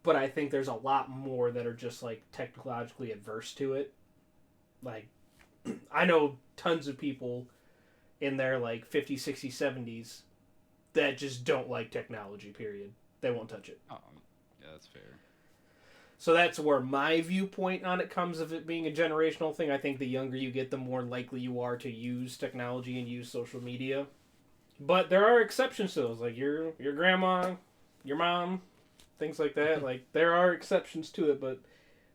but I think there's a lot more that are just like technologically adverse to it. Like, I know tons of people in their like 50s, 60s, 70s that just don't like technology, period. They won't touch it. Oh, yeah, that's fair. So that's where my viewpoint on it comes, of it being a generational thing. I think the younger you get, the more likely you are to use technology and use social media. But there are exceptions to those, like your grandma, your mom, things like that. Like, there are exceptions to it, but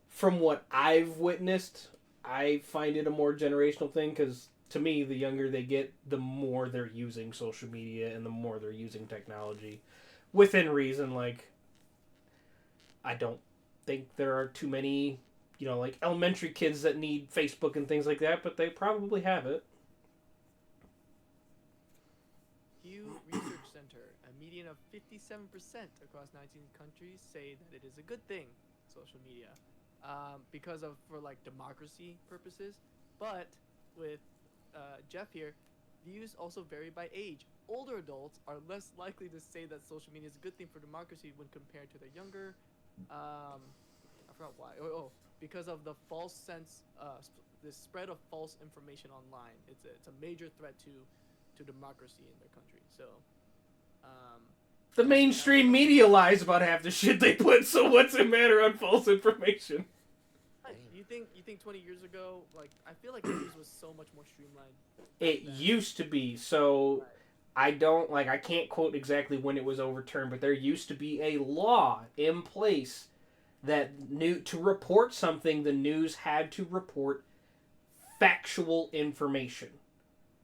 from what I've witnessed, I find it a more generational thing, because to me, the younger they get, the more they're using social media and the more they're using technology. Within reason, like, I don't think there are too many, like elementary kids that need Facebook and things like that, but they probably have it. Pew Research Center, a median of 57% across 19 countries say that it is a good thing, social media, because of, for like democracy purposes. But with Jeff here, views also vary by age. Older adults are less likely to say that social media is a good thing for democracy when compared to their younger. I forgot why. Because of the false sense, the spread of false information online. It's a major threat to democracy in their country. So, The mainstream media lies about half the shit they put, so what's it matter on false information? You think 20 years ago, like, I feel like news was so much more streamlined. It used to be, so I can't quote exactly when it was overturned, but there used to be a law in place that to report something, the news had to report factual information.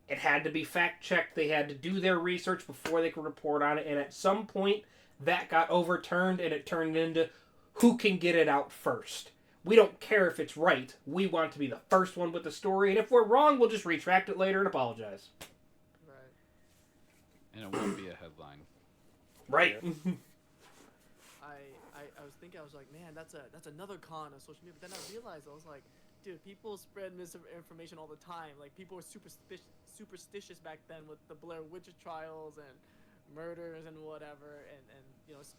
It had to be fact checked. They had to do their research before they could report on it. And at some point, that got overturned and it turned into who can get it out first. We don't care if it's right. We want to be the first one with the story. And if we're wrong, we'll just retract it later and apologize. Right. And it won't be a headline. Right. I was thinking, I was like, man, that's another con of social media. But then I realized, I was like, dude, people spread misinformation all the time. Like, people were superstitious back then with the Blair Witch trials and murders and whatever, and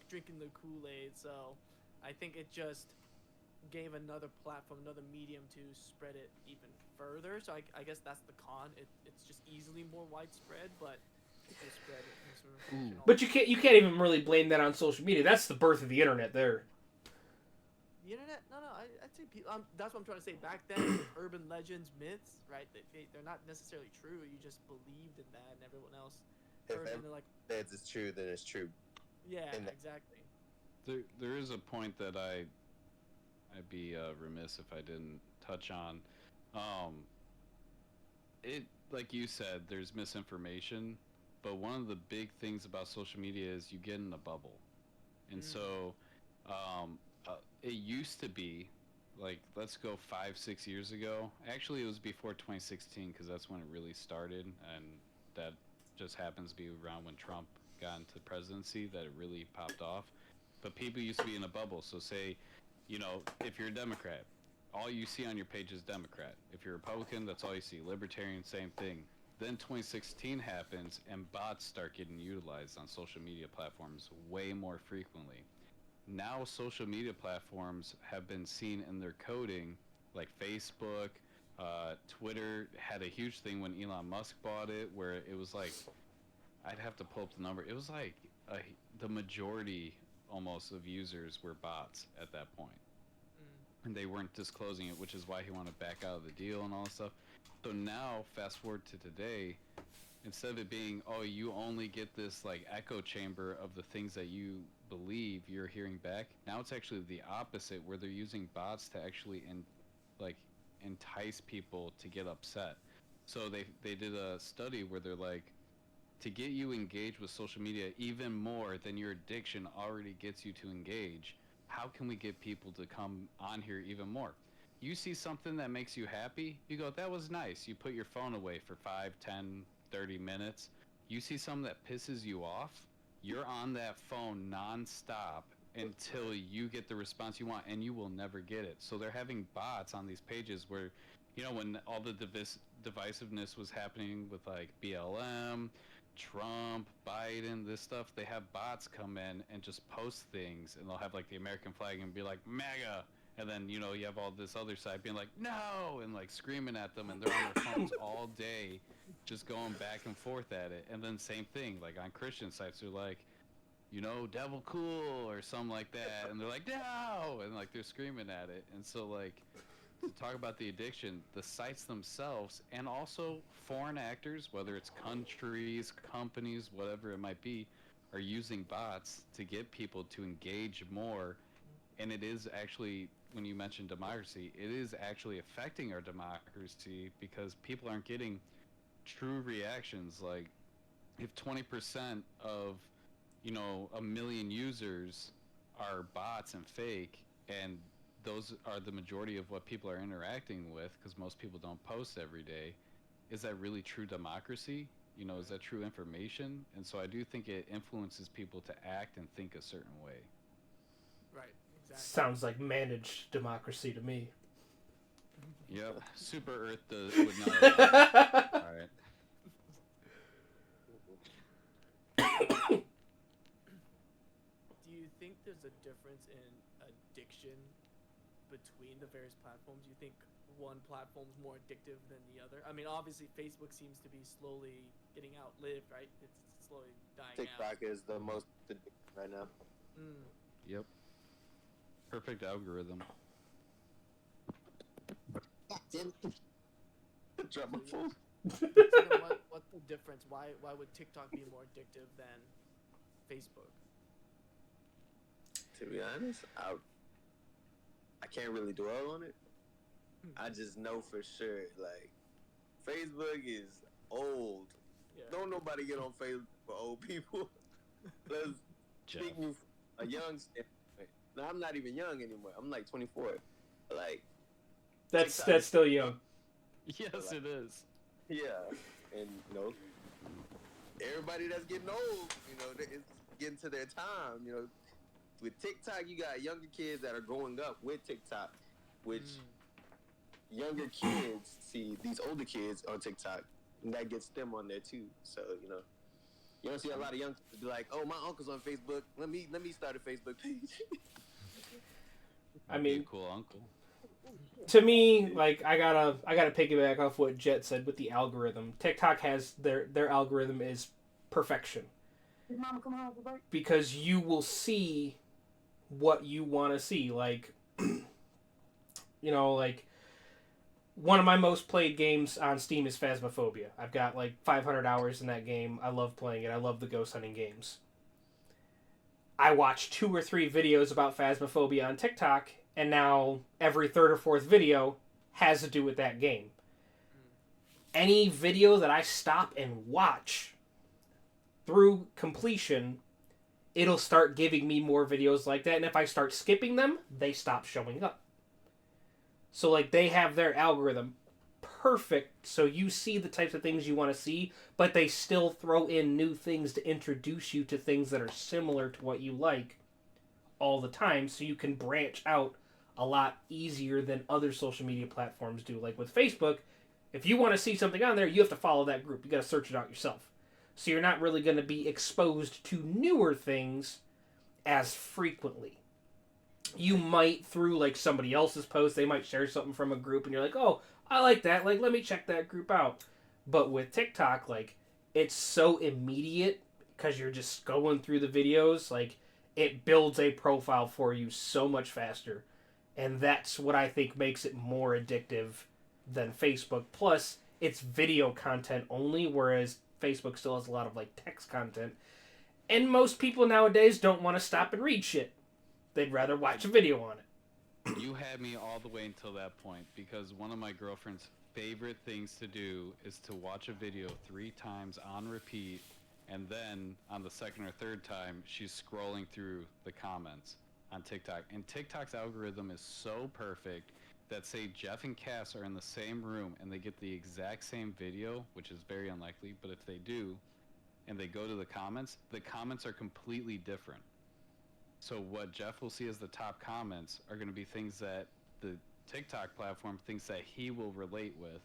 drinking the Kool-Aid. So I think it just gave another platform, another medium to spread it even further. So I guess that's the con. It's just easily more widespread, but people spread misinformation. But you can't even really blame that on social media. That's the birth of the internet there. The internet? No, I'd say people. That's what I'm trying to say. Back then, urban legends, myths, right? They're not necessarily true. You just believed in that, and everyone else heard it. Like, if it's true, then it's true. Yeah, exactly. There is a point that I'd be remiss if I didn't touch on. It, like you said, there's misinformation, but one of the big things about social media is you get in a bubble, and so it used to be, like, let's go 5-6 years ago. Actually, it was before 2016 because that's when it really started, and that just happens to be around when Trump got into the presidency that it really popped off. But people used to be in a bubble. So say, if you're a Democrat, all you see on your page is Democrat. If you're a Republican, that's all you see. Libertarian, same thing. Then 2016 happens, and bots start getting utilized on social media platforms way more frequently. Now social media platforms have been seen in their coding, like Facebook, Twitter had a huge thing when Elon Musk bought it, where it was like, I'd have to pull up the number. It was like the majority almost of users were bots at that point. And they weren't disclosing it, which is why he wanted to back out of the deal and all that stuff. So now, fast forward to today, instead of it being, oh, you only get this like echo chamber of the things that you believe you're hearing back, now it's actually the opposite, where they're using bots to actually entice people to get upset. So they did a study where they're like, to get you engaged with social media even more than your addiction already gets you to engage, how can we get people to come on here even more? You see something that makes you happy, you go, that was nice. You put your phone away for 5, 10, 30 minutes. You see something that pisses you off, you're on that phone nonstop until you get the response you want, and you will never get it. So they're having bots on these pages where, when all the divisiveness was happening with like BLM, Trump, Biden, this stuff, they have bots come in and just post things, and they'll have like the American flag and be like, MAGA, and then you have all this other side being like, no, and like screaming at them, and they're on their phones all day just going back and forth at it. And then same thing, like on Christian sites, they're like, devil cool or something like that, and they're like, no, and like they're screaming at it. And so like, to talk about the addiction, the sites themselves, and also foreign actors, whether it's countries, companies, whatever it might be, are using bots to get people to engage more. And it is actually, when you mention democracy, it is actually affecting our democracy, because people aren't getting true reactions. Like, if 20% of, 1 million users are bots and fake, and those are the majority of what people are interacting with, because most people don't post every day, is that really true democracy? Is that true information? And so I do think it influences people to act and think a certain way. Right, exactly. Sounds like managed democracy to me. Yep, Super Earth would not. All right. Do you think there's a difference in addiction between the various platforms? You think one platform's more addictive than the other? I mean, obviously Facebook seems to be slowly getting outlived, right? It's slowly dying out. TikTok is the most right now. Yep. Perfect algorithm. Drop my phone. So then what's the difference? Why would TikTok be more addictive than Facebook? To be honest, I can't really dwell on it. I just know for sure, like, Facebook is old. Yeah. Don't nobody get on Facebook for old people. Let's Jeff. speaking from a young standpoint. Now, I'm not even young anymore. I'm like 24. Like, That's TikTok- still young. Yes, it is. yeah, and everybody that's getting old, it's getting to their time. With TikTok, you got younger kids that are growing up with TikTok, which younger kids see these older kids on TikTok, and that gets them on there too. So you don't see a lot of young kids be like, "Oh, my uncle's on Facebook. Let me start a Facebook page." I Be a mean, cool uncle. to me, like I gotta piggyback off what Jet said with the algorithm. TikTok has their algorithm is perfection. Did Mama come home for Because you will see what you want to see. Like, like one of my most played games on Steam is Phasmophobia. I've got like 500 hours in that game. I love playing it. I love the ghost hunting games. I watch 2 or 3 videos about Phasmophobia on TikTok, and now every third or fourth video has to do with that game. Any video that I stop and watch through completion, it'll start giving me more videos like that. And if I start skipping them, they stop showing up. So, like, they have their algorithm perfect so you see the types of things you want to see, but they still throw in new things to introduce you to things that are similar to what you like all the time, so you can branch out a lot easier than other social media platforms do. Like with Facebook, if you want to see something on there, you have to follow that group. You got to search it out yourself. So you're not really going to be exposed to newer things as frequently. You might, through like somebody else's post, they might share something from a group and you're like, oh, I like that. Like, let me check that group out. But with TikTok, like, it's so immediate because you're just going through the videos. Like, it builds a profile for you so much faster. And that's what I think makes it more addictive than Facebook. Plus, it's video content only, whereas Facebook still has a lot of like text content. And most people nowadays don't want to stop and read shit. They'd rather watch a video on it. You had me all the way until that point, because one of my girlfriend's favorite things to do is to watch a video 3 times on repeat, and then on the second or third time, she's scrolling through the comments on TikTok. And TikTok's algorithm is so perfect that, say Jeff and Cass are in the same room and they get the exact same video, which is very unlikely, but if they do, and they go to the comments are completely different. So what Jeff will see as the top comments are going to be things that the TikTok platform thinks that he will relate with,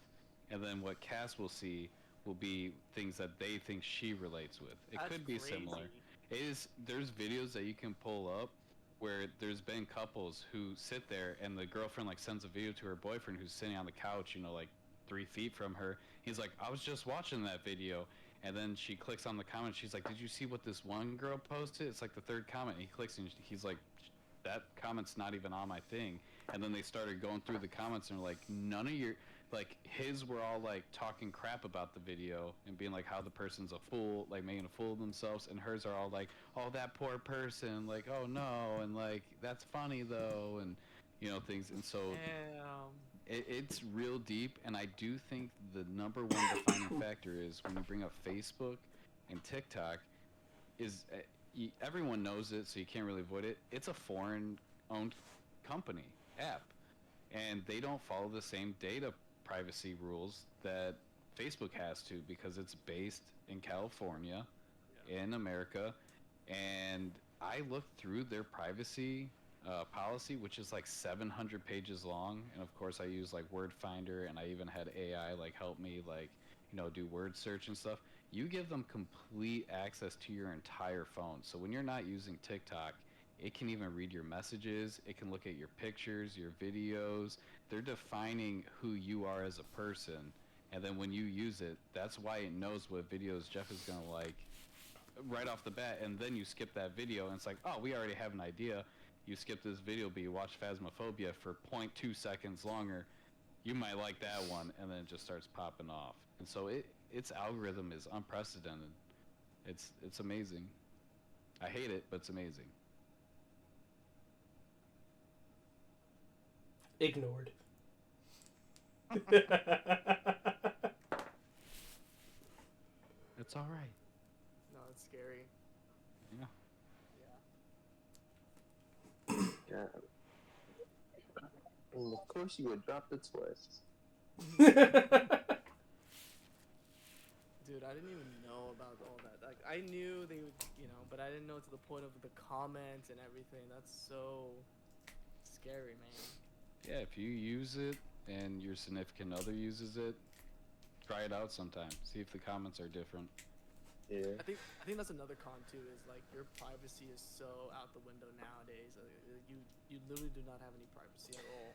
and then what Cass will see will be things that they think she relates with. It That's could be crazy. similar. There's videos that you can pull up where there's been couples who sit there and the girlfriend like sends a video to her boyfriend who's sitting on the couch, like 3 feet from her. He's like, I was just watching that video. And then she clicks on the comment. She's like, did you see what this one girl posted? It's like the 3rd comment. He clicks and he's like, that comment's not even on my thing. And then they started going through the comments and like, none of your, like his were all like talking crap about the video and being like how the person's a fool, like making a fool of themselves. And hers are all like, oh, that poor person, like, oh no. And like, that's funny though. And things. And so it's real deep, and I do think the number one defining factor is when you bring up Facebook and TikTok is everyone knows it, so you can't really avoid it. It's a foreign-owned company app, and they don't follow the same data privacy rules that Facebook has to, because it's based in California, in America, and I looked through their privacy policy, which is like 700 pages long, and of course I use like Word Finder, and I even had AI like help me like do word search and stuff. You give them complete access to your entire phone, so when you're not using TikTok, it can even read your messages, it can look at your pictures, your videos. They're defining who you are as a person, and then when you use it, that's why it knows what videos Jeff is gonna like right off the bat, and then you skip that video, and it's like, oh, we already have an idea. You skip this video, but you watch Phasmophobia for 0.2 seconds longer. You might like that one, and then it just starts popping off. And so its algorithm is unprecedented. It's amazing. I hate it, but it's amazing. Ignored. It's all right. No, it's scary. Yeah. Yeah. Yeah. And of course you would drop the twist. Dude, I didn't even know about all that. Like, I knew they would, but I didn't know to the point of the comments and everything. That's so scary, man. Yeah, if you use it and your significant other uses it, try it out sometime. See if the comments are different. Yeah. I think that's another con too. Is like your privacy is so out the window nowadays. You literally do not have any privacy at all.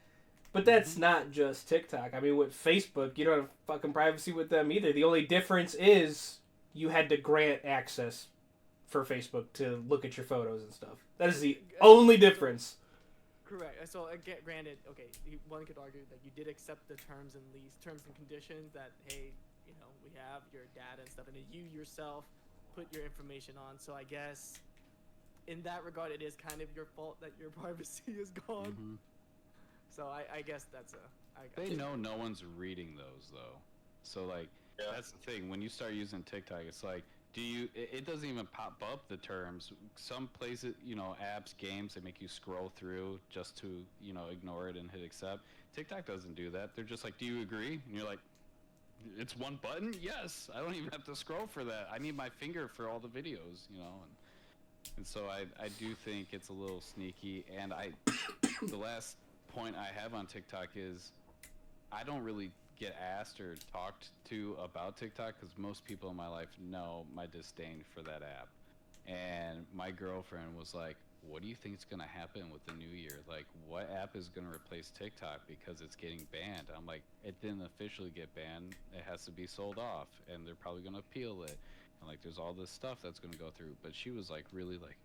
But that's not just TikTok. I mean, with Facebook, you don't have fucking privacy with them either. The only difference is you had to grant access for Facebook to look at your photos and stuff. That is the only difference. Correct. So granted, okay, one could argue that you did accept the terms and conditions that, hey, we have your data and stuff, and then you yourself put your information on. So I guess in that regard, it is kind of your fault that your privacy is gone. Mm-hmm. So I guess that's They know no one's reading those though. So like that's the thing. When you start using TikTok, it's like, it doesn't even pop up the terms. Some places, apps, games, they make you scroll through just to, ignore it and hit accept. TikTok doesn't do that. They're just like, do you agree? And you're like, it's one button? Yes. I don't even have to scroll for that. I need my finger for all the videos, and so I do think it's a little sneaky. And the last point I have on TikTok is I don't really get asked or talked to about TikTok because most people in my life know my disdain for that app. And my girlfriend was like, what do you think is going to happen with the new year? Like, what app is going to replace TikTok because it's getting banned? I'm like, it didn't officially get banned. It has to be sold off, and they're probably going to appeal it. And like, there's all this stuff that's going to go through. But she was like, really like,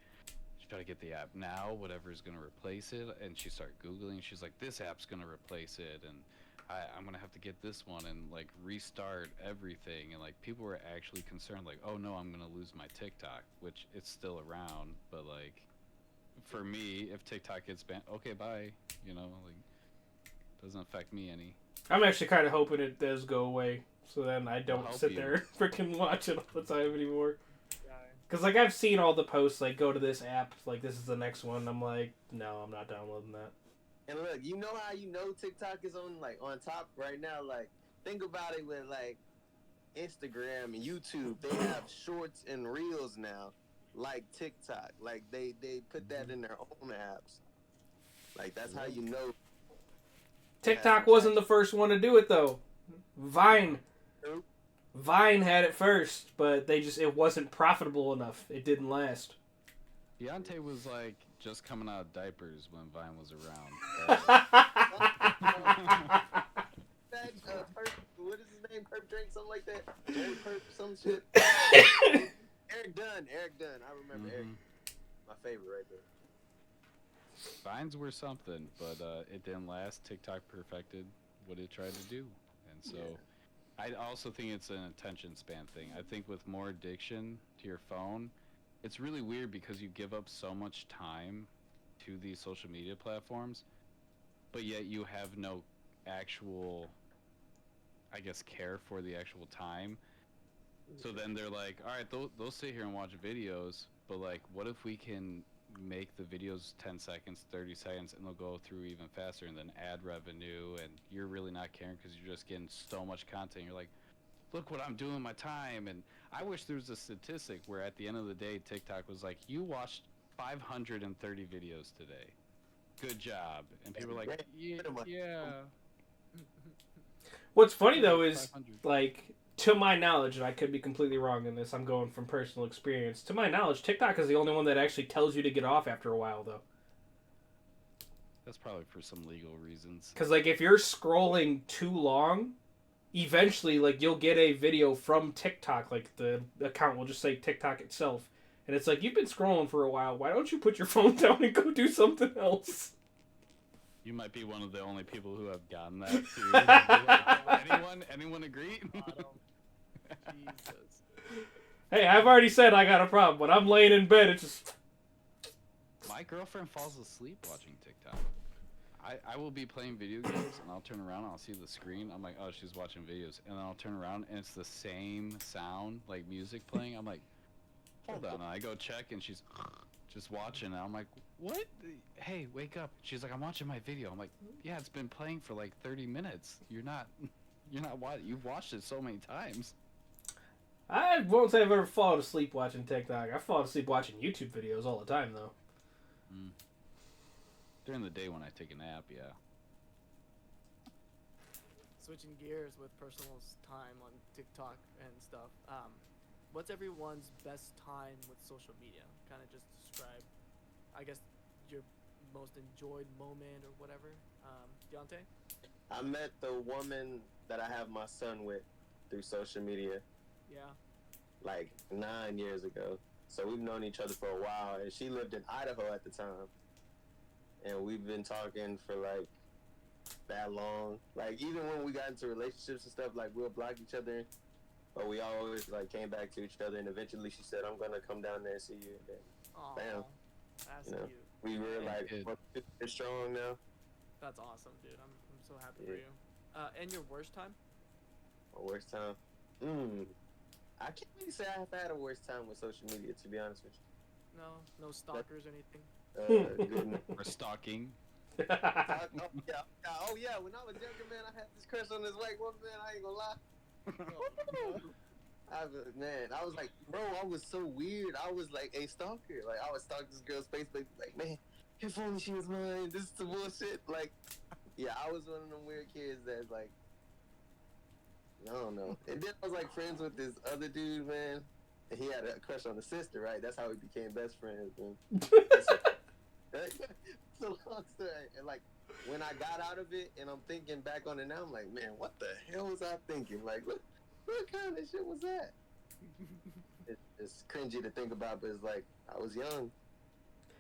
you gotta get the app now, whatever is going to replace it. And she started Googling. She's like, this app's going to replace it. And I'm going to have to get this one and like restart everything. And like, people were actually concerned, like, oh no, I'm going to lose my TikTok, which it's still around. But like, for me, if TikTok gets banned, okay, bye. Like, doesn't affect me any. I'm actually kind of hoping it does go away, so then I don't sit there and freaking watch it all the time anymore. Because, like, I've seen all the posts, like, go to this app, like, this is the next one. I'm like, no, I'm not downloading that. And look, you know how TikTok is on top right now? Like, think about it with, like, Instagram and YouTube. They have shorts and reels now, like TikTok. Like, they put that in their own apps. Like, that's how you know. TikTok wasn't the first one to do it, though. Vine had it first, but it wasn't profitable enough. It didn't last. Deontay was like just coming out of diapers when Vine was around. What is his name? Perp Drink, something like that. Jerry Perp, some shit. Eric Dunn. I remember Eric. My favorite right there. Vines were something, but it didn't last. TikTok perfected what it tried to do, and so. Yeah. I also think it's an attention span thing. I think with more addiction to your phone, it's really weird because you give up so much time to these social media platforms, but yet you have no actual, I guess, care for the actual time. So then they're like, all right, they'll sit here and watch videos, but like, what if we can make the videos 10 seconds, 30 seconds, and they'll go through even faster, and then ad revenue, and you're really not caring because you're just getting so much content. You're like, look what I'm doing with my time. And I wish there was a statistic where at the end of the day, TikTok was like, you watched 530 videos today. Good job. And people are like, yeah. What's funny though is, like, to my knowledge, and I could be completely wrong in this, I'm going from personal experience. To my knowledge, TikTok is the only one that actually tells you to get off after a while, though. That's probably for some legal reasons. Because, like, if you're scrolling too long, eventually, like, you'll get a video from TikTok, like the account will just say TikTok itself, and it's like, you've been scrolling for a while. Why don't you put your phone down and go do something else? You might be one of the only people who have gotten that too. Anyone agree? Jesus. Hey, I've already said I got a problem. When I'm laying in bed, it's just... My girlfriend falls asleep watching TikTok. I will be playing video games and I'll turn around and I'll see the screen. I'm like, oh, she's watching videos. And then I'll turn around and it's the same sound, like music playing. I'm like, hold on. And I go check and she's just watching. And I'm like, what? Hey, wake up. She's like, I'm watching my video. I'm like, yeah, it's been playing for like 30 minutes. You're not watching. You've watched it so many times. I won't say I've ever fallen asleep watching TikTok. I fall asleep watching YouTube videos all the time, though. During the day when I take a nap, yeah. Switching gears with personal time on TikTok and stuff. What's everyone's best time with social media? Kind of just describe, I guess, your most enjoyed moment or whatever. Deontay? I met the woman that I have my son with through social media Yeah. like 9 years ago. So we've known each other for a while, and she lived in Idaho at the time. And we've been talking for like that long. Like even when we got into relationships and stuff, like we'll block each other, but we always like came back to each other. And eventually she said, "I'm gonna come down there and see you." And then Aw, Bam. that's You know. cute. we were Yeah, like, good. we're strong now. That's awesome, dude. I'm so happy for Yeah. you. And your worst time? My worst time. I can't really say I've had a worst time with social media, to be honest with No stalkers or anything. you. Good. Or stalking. Oh yeah. When I was younger, man, I had this crush on this white woman. Man, I ain't gonna lie. I was like, bro, I was so weird. I was like a stalker. Like, I would stalk this girl's Facebook, like, man, if only she was mine. This is the bullshit. Like, yeah, I was one of them weird kids that's like, I don't know. And then I was like friends with this other dude, man. And he had a crush on the sister, right? That's how we became best friends, man. It's a long story. And like, when I got out of it and I'm thinking back on it now, I'm like, man, what the hell was I thinking? Like, what kind of shit was that? It's cringy to think about, but it's like, I was young.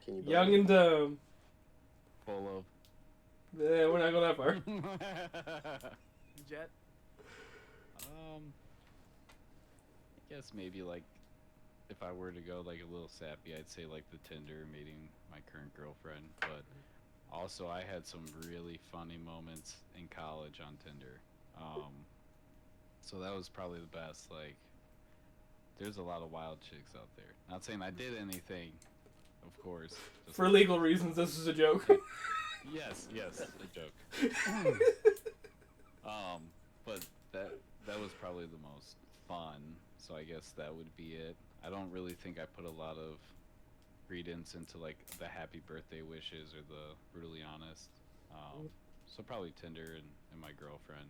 Can you Young believe and dumb. Full of. Yeah, we're not going that far. Jet? I guess maybe like if I were to go like a little sappy, I'd say like the Tinder meeting my current girlfriend. But also I had some really funny moments in college on Tinder. So that was probably the best. Like, there's a lot of wild chicks out there. Not saying I did anything, of course. Just For legal reasons, this is a joke. Yes, a joke. But that was probably the most fun. So I guess that would be it. I don't really think I put a lot of credence into like the happy birthday wishes or the brutally honest. So probably Tinder and my girlfriend.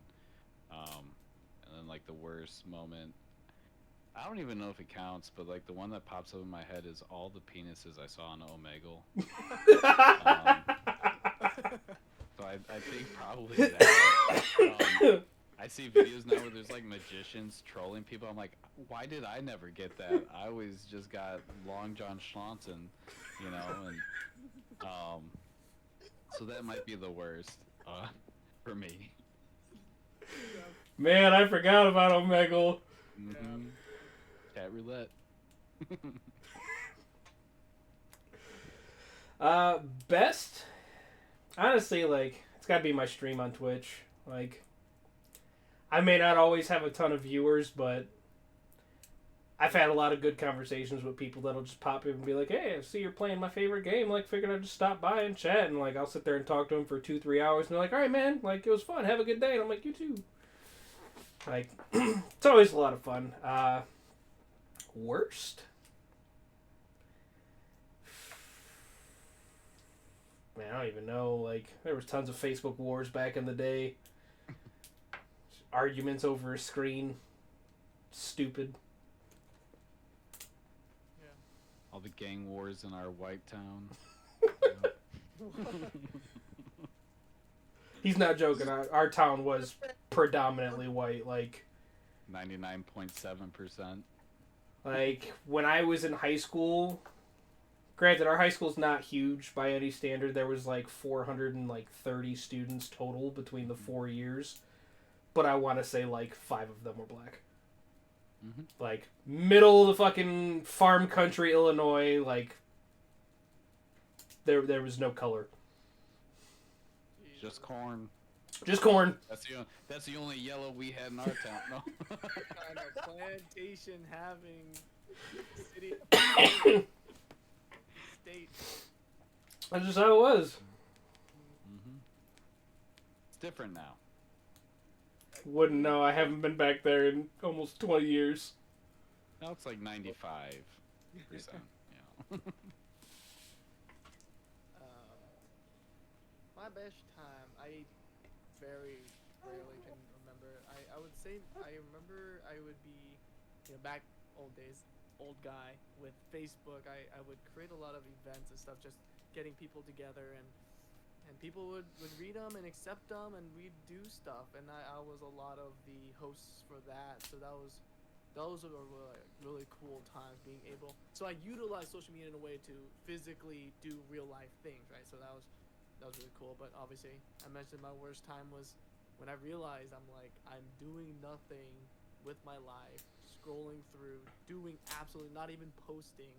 And then like the worst moment, I don't even know if it counts, but like the one that pops up in my head is all the penises I saw on Omegle. So I think probably that. I see videos now where there's like magicians trolling people. I'm like, why did I never get that? I always just got Long John Schlonson, you know, and so that might be the worst for me. Man, I forgot about Omegle. Mm-hmm. Cat roulette. Best? Honestly, like, it's gotta be my stream on Twitch. Like, I may not always have a ton of viewers, but I've had a lot of good conversations with people that'll just pop in and be like, hey, I see you're playing my favorite game. Like, figured I'd just stop by and chat. And, like, I'll sit there and talk to them for 2-3 hours. And they're like, all right, man. Like, it was fun. Have a good day. And I'm like, you too. Like, it's always a lot of fun. Worst? Man, I don't even know. Like, there was tons of Facebook wars back in the day. Arguments over a screen. Stupid. All the gang wars in our white town. He's not joking. Our town was predominantly white. Like 99.7%. when I was in high school, granted our high school's not huge by any standard. There was like 430 students total between the 4 years, but I want to say like 5 of them were black. Mm-hmm. Like middle of the fucking farm country, Illinois. Like there was no color, Just corn. just corn. That's the only yellow we had in our town. No. Kind of plantation having city state. That's just how it was. Mm-hmm. It's different now. Wouldn't know. I haven't been back there in almost 20 years. Now it's like 95%. Yeah. My best time, I very rarely can remember. I would say I remember I would be, back old days, old guy with Facebook. I would create a lot of events and stuff, just getting people together, and people would read them and accept them, and we'd do stuff. And I was a lot of the hosts for that, so those were really cool times being able. So I utilized social media in a way to physically do real life things, right? So that was really cool. But obviously, I mentioned my worst time was when I realized I'm doing nothing with my life, scrolling through, doing absolutely not even posting,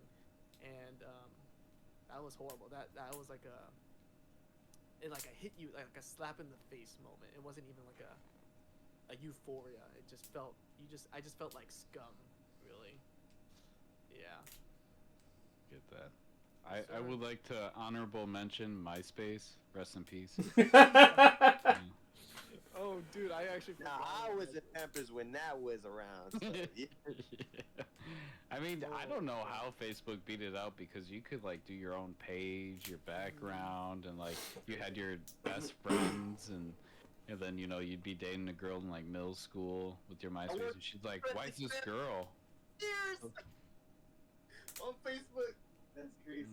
and that was horrible. That was like a hit you like a slap in the face moment. It wasn't even like a euphoria. It just felt I just felt like scum, really. Yeah. Get that. I would like to honorable mention MySpace. Rest in peace. Oh, dude, I actually Now, forgot. I was in Pampers when that was around. So, yeah. I mean, I don't know how Facebook beat it out because you could like do your own page, your background, and like you had your best friends, and then you'd be dating a girl in like middle school with your MySpace, and she's like, "Why is this girl?" Years on Facebook. That's crazy.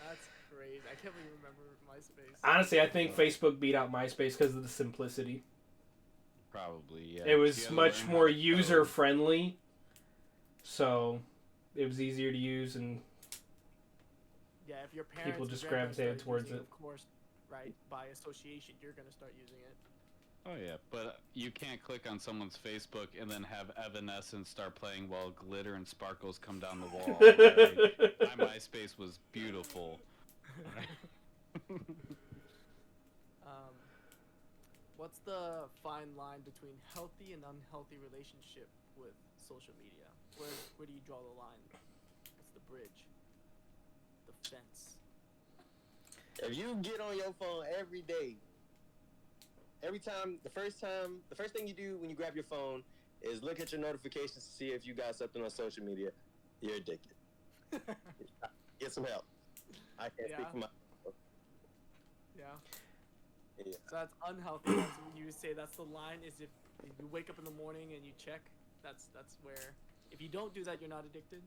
That's crazy. I can't even remember MySpace. Honestly, I think Facebook beat out MySpace because of the simplicity. Probably, yeah. It was You gotta much learn how more to code. user friendly, so it was easier to use, and Yeah, if your parents People and just grandparents gravitated start towards using it. of course, right, by association, you're gonna start using it. Oh yeah, but you can't click on someone's Facebook and then have Evanescence start playing while glitter and sparkles come down the wall. Right? My MySpace was beautiful. What's the fine line between healthy and unhealthy relationship with social media? Where do you draw the line? What's the bridge? The fence. If you get on your phone every day, the first thing you do when you grab your phone is look at your notifications to see if you got something on social media, you're addicted. Get some help. I can't speak for myself. Yeah. Yeah. So that's unhealthy. That's when you say that's the line. Is if you wake up in the morning and you check. That's where. If you don't do that, you're not addicted.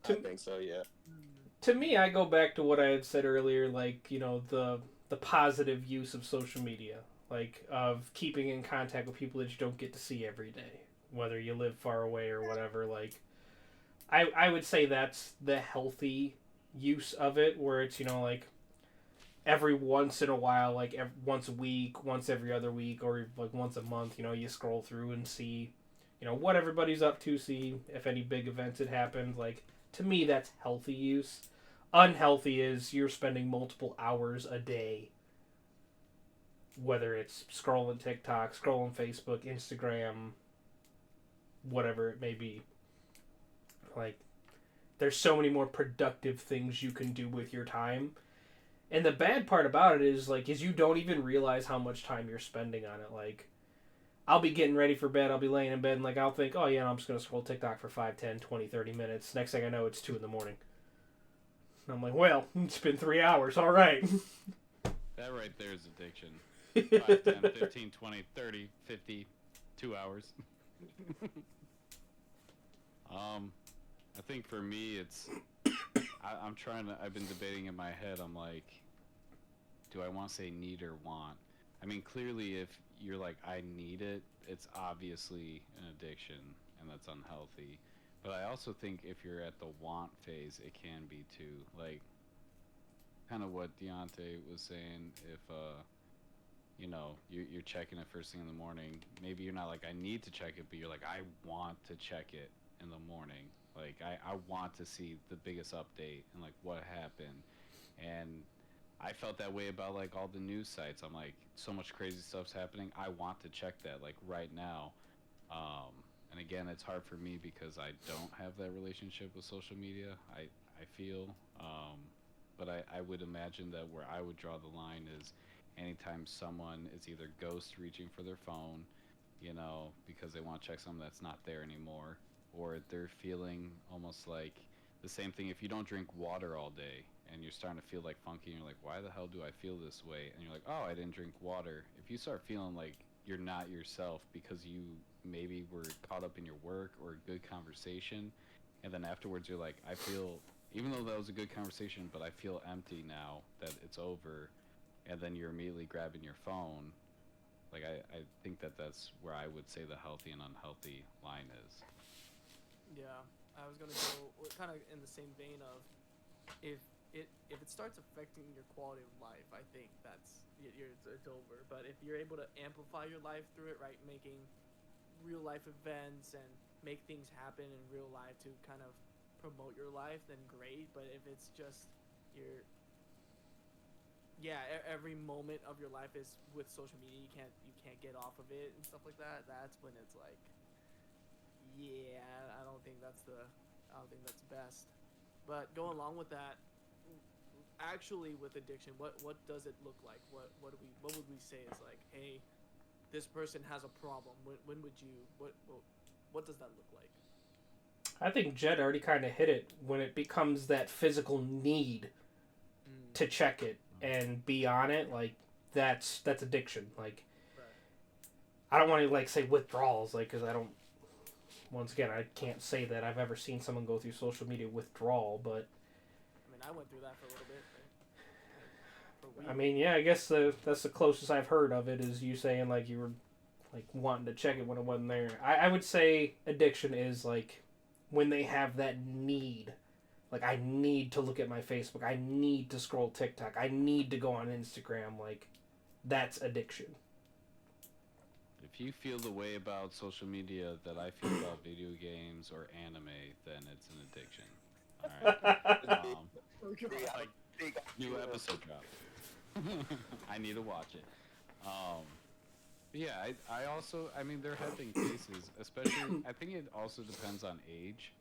I think so, yeah. to me, I go back to what I had said earlier, like the positive use of social media, like of keeping in contact with people that you don't get to see every day, whether you live far away or whatever. Like, I would say that's the healthy use of it, where it's like every once in a while, like once a week, once every other week, or like once a month, you scroll through and see, what everybody's up to, see if any big events had happened. Like, to me, that's healthy use. Unhealthy is you're spending multiple hours a day, whether it's scrolling TikTok, scrolling Facebook, Instagram, whatever it may be. Like, there's so many more productive things you can do with your time. And the bad part about it is you don't even realize how much time you're spending on it. Like, I'll be getting ready for bed, I'll be laying in bed, and I'll think, oh yeah, I'm just going to scroll TikTok for 5, 10, 20, 30 minutes. Next thing I know, it's 2 in the morning. And I'm like, well, it's been 3 hours, all right. That right there is addiction. 5, 10, 15, 20, 30, 50, 2 hours. I think for me, it's... I've been debating in my head, I'm like, do I want to say need or want? I mean, clearly, if you're like, I need it, it's obviously an addiction, and that's unhealthy. But I also think if you're at the want phase, it can be too. Like, kind of what Deontay was saying. If you're checking it first thing in the morning, maybe you're not like, I need to check it, but you're like, I want to check it in the morning. Like, I want to see the biggest update and like what happened. And I felt that way about like all the news sites. I'm like, so much crazy stuff's happening. I want to check that like right now. And again, it's hard for me because I don't have that relationship with social media. I feel, but I would imagine that where I would draw the line is anytime someone is either ghost reaching for their phone, because they want to check something that's not there anymore, or they're feeling almost like the same thing. If you don't drink water all day and you're starting to feel like funky and you're like, why the hell do I feel this way? And you're like, oh, I didn't drink water. If you start feeling like you're not yourself because you maybe were caught up in your work or a good conversation, and then afterwards you're like, I feel, even though that was a good conversation, but I feel empty now that it's over, and then you're immediately grabbing your phone. Like, I think that's where I would say the healthy and unhealthy line is. Yeah, I was gonna go kind of in the same vein of if it starts affecting your quality of life, I think it's over. But if you're able to amplify your life through it, right, making real life events and make things happen in real life to kind of promote your life, then great. But if it's just every moment of your life is with social media, you can't get off of it and stuff like that. That's when it's like, yeah, I don't think that's best. But going along with that, actually with addiction, what does it look like? What would we say is like, hey, this person has a problem? When would you what does that look like? I think Jed already kind of hit it when it becomes that physical need to check it and be on it. Like, that's addiction. Like, Right. I don't want to like say withdrawals, like, because I don't. Once again, I can't say that I've ever seen someone go through social media withdrawal, but I mean, I went through that for a little bit. Right? I mean, yeah, I guess that's the closest I've heard of it is you saying like you were like wanting to check it when it wasn't there. I would say addiction is like when they have that need. Like, I need to look at my Facebook. I need to scroll TikTok. I need to go on Instagram. Like, that's addiction. If you feel the way about social media that I feel about video games or anime, then it's an addiction. All right. New episode dropped. I need to watch it. Yeah, I also, I mean, there have been cases, especially, I think it also depends on age.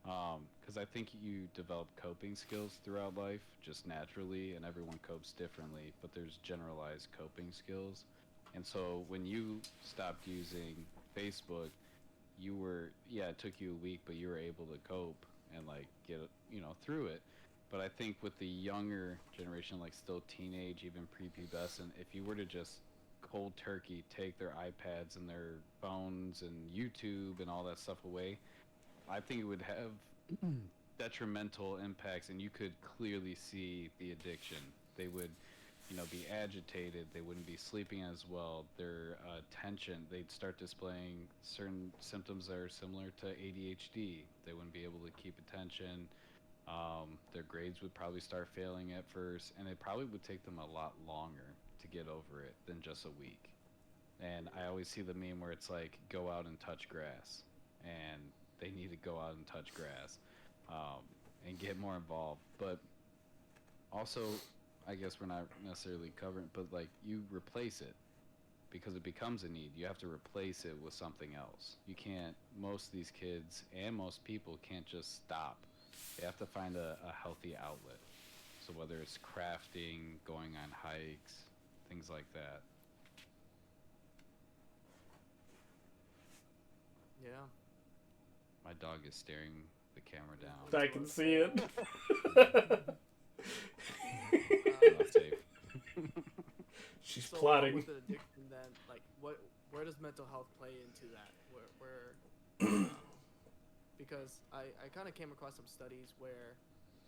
Because I think you develop coping skills throughout life just naturally, and everyone copes differently, but there's generalized coping skills. And so when you stopped using Facebook, it took you a week, but you were able to cope and like get, through it. But I think with the younger generation, like still teenage, even prepubescent, if you were to just cold turkey take their iPads and their phones and YouTube and all that stuff away, I think it would have detrimental impacts, and you could clearly see the addiction. They would, be agitated. They wouldn't be sleeping as well. Their attention, they'd start displaying certain symptoms that are similar to ADHD. They wouldn't be able to keep attention. Their grades would probably start failing at first, and it probably would take them a lot longer to get over it than just a week. And I always see the meme where it's like, go out and touch grass. And they need to go out and touch grass and get more involved. But also, I guess we're not necessarily covering, but like you replace it because it becomes a need. You have to replace it with something else. You can't, most of these kids and most people can't just stop. They have to find a healthy outlet. So whether it's crafting, going on hikes, things like that. Yeah. My dog is staring the camera down. I can see it. Not safe. She's So plotting. with an addiction, then, like, where does mental health play into that? Where because I kind of came across some studies where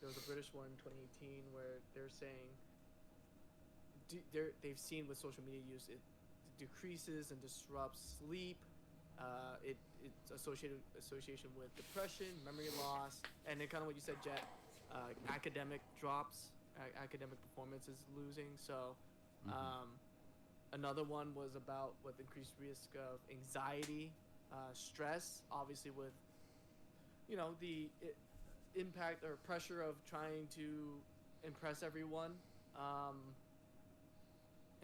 there was a British one in 2018 where they're saying they've seen with social media use, it decreases and disrupts sleep. It's association with depression, memory loss, and then kind of what you said, Jet. Academic drops, academic performance is losing. So, another one was about with increased risk of anxiety, stress, obviously with, the impact or pressure of trying to impress everyone.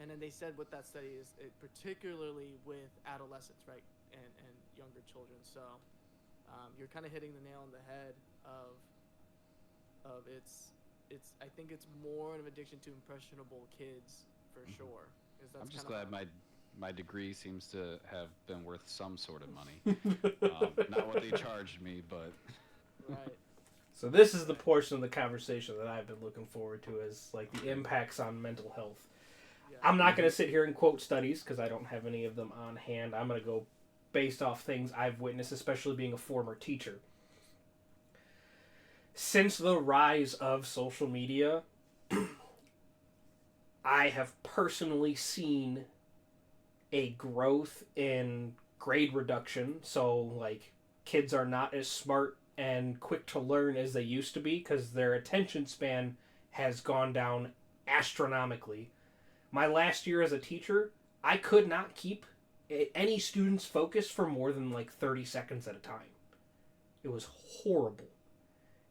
And then they said with that study is particularly with adolescents, right, and younger children. So you're kind of hitting the nail on the head of it's I think it's more of an addiction to impressionable kids for sure. That's I'm just kinda glad my degree seems to have been worth some sort of money. Not what they charged me, but right. So this is the portion of the conversation that I've been looking forward to, is like the impacts on mental health. Yeah. I'm not going to sit here and quote studies because I don't have any of them on hand. I'm going to go based off things I've witnessed, especially being a former teacher. Since the rise of social media, I have personally seen a growth in grade reduction. So, like, kids are not as smart and quick to learn as they used to be because their attention span has gone down astronomically. My last year as a teacher, I could not keep any student's focus for more than like 30 seconds at a time. It was horrible.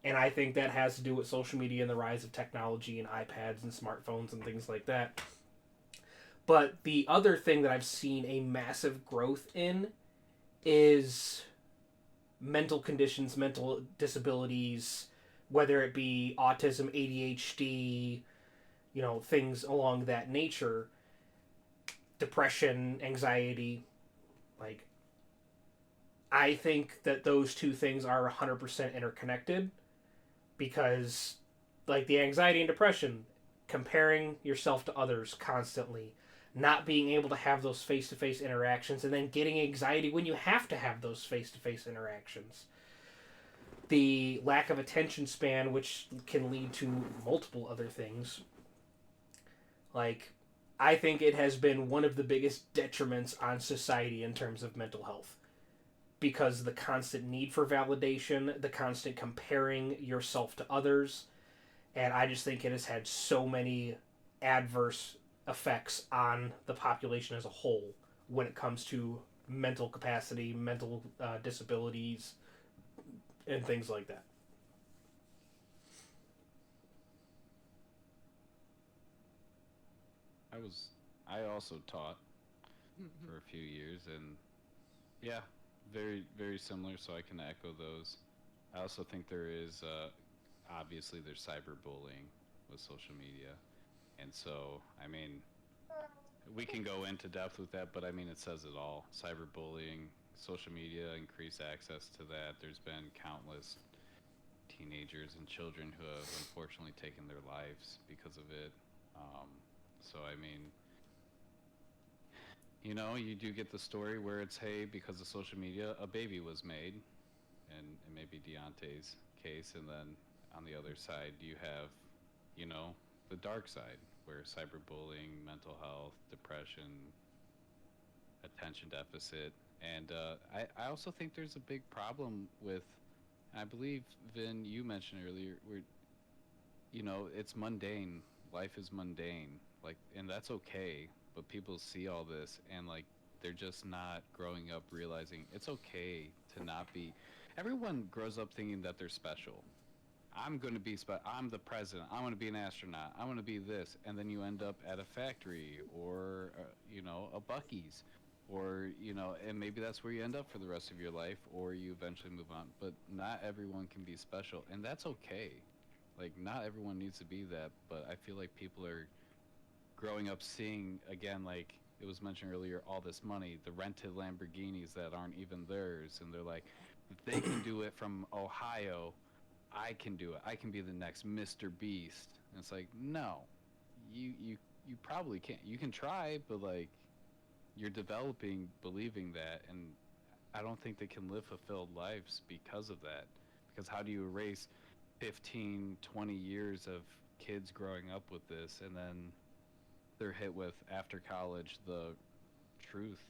And I think that has to do with social media and the rise of technology and iPads and smartphones and things like that. But the other thing that I've seen a massive growth in is mental conditions, mental disabilities, whether it be autism, ADHD, things along that nature, depression, anxiety. Like, I think that those two things are 100% interconnected because, like, the anxiety and depression, comparing yourself to others constantly, not being able to have those face-to-face interactions, and then getting anxiety when you have to have those face-to-face interactions. The lack of attention span, which can lead to multiple other things. Like, I think it has been one of the biggest detriments on society in terms of mental health. Because the constant need for validation, the constant comparing yourself to others, and I just think it has had so many adverse effects on the population as a whole when it comes to mental capacity, mental disabilities, and things like that. I also taught for a few years, and yeah, very very similar. So I can echo those. I also think there is obviously there's cyberbullying with social media, and so I mean we can go into depth with that, but I mean it says it all. Cyberbullying, social media, increased access to that. There's been countless teenagers and children who have unfortunately taken their lives because of it. So I mean, you do get the story where it's, hey, because of social media, a baby was made, and maybe Deontay's case, and then on the other side you have, the dark side where cyberbullying, mental health, depression, attention deficit, and I also think there's a big problem with, I believe, Vin, you mentioned earlier, where, it's mundane. Life is mundane, like, and that's okay. But people see all this, and like, they're just not growing up realizing it's okay to not be. Everyone grows up thinking that they're special. I'm going to be I'm the president. I want to be an astronaut. I want to be this, and then you end up at a factory or a Buc-ee's, or and maybe that's where you end up for the rest of your life, or you eventually move on. But not everyone can be special, and that's okay. Like, not everyone needs to be that, but I feel like people are growing up seeing, again, like it was mentioned earlier, all this money, the rented Lamborghinis that aren't even theirs, and they're like, if they can do it from Ohio, I can do it. I can be the next Mr. Beast. And it's like, no, you probably can't. You can try, but like, you're developing believing that, and I don't think they can live fulfilled lives because of that. Because how do you erase 15, 20 years of kids growing up with this, and then they're hit with after college the truth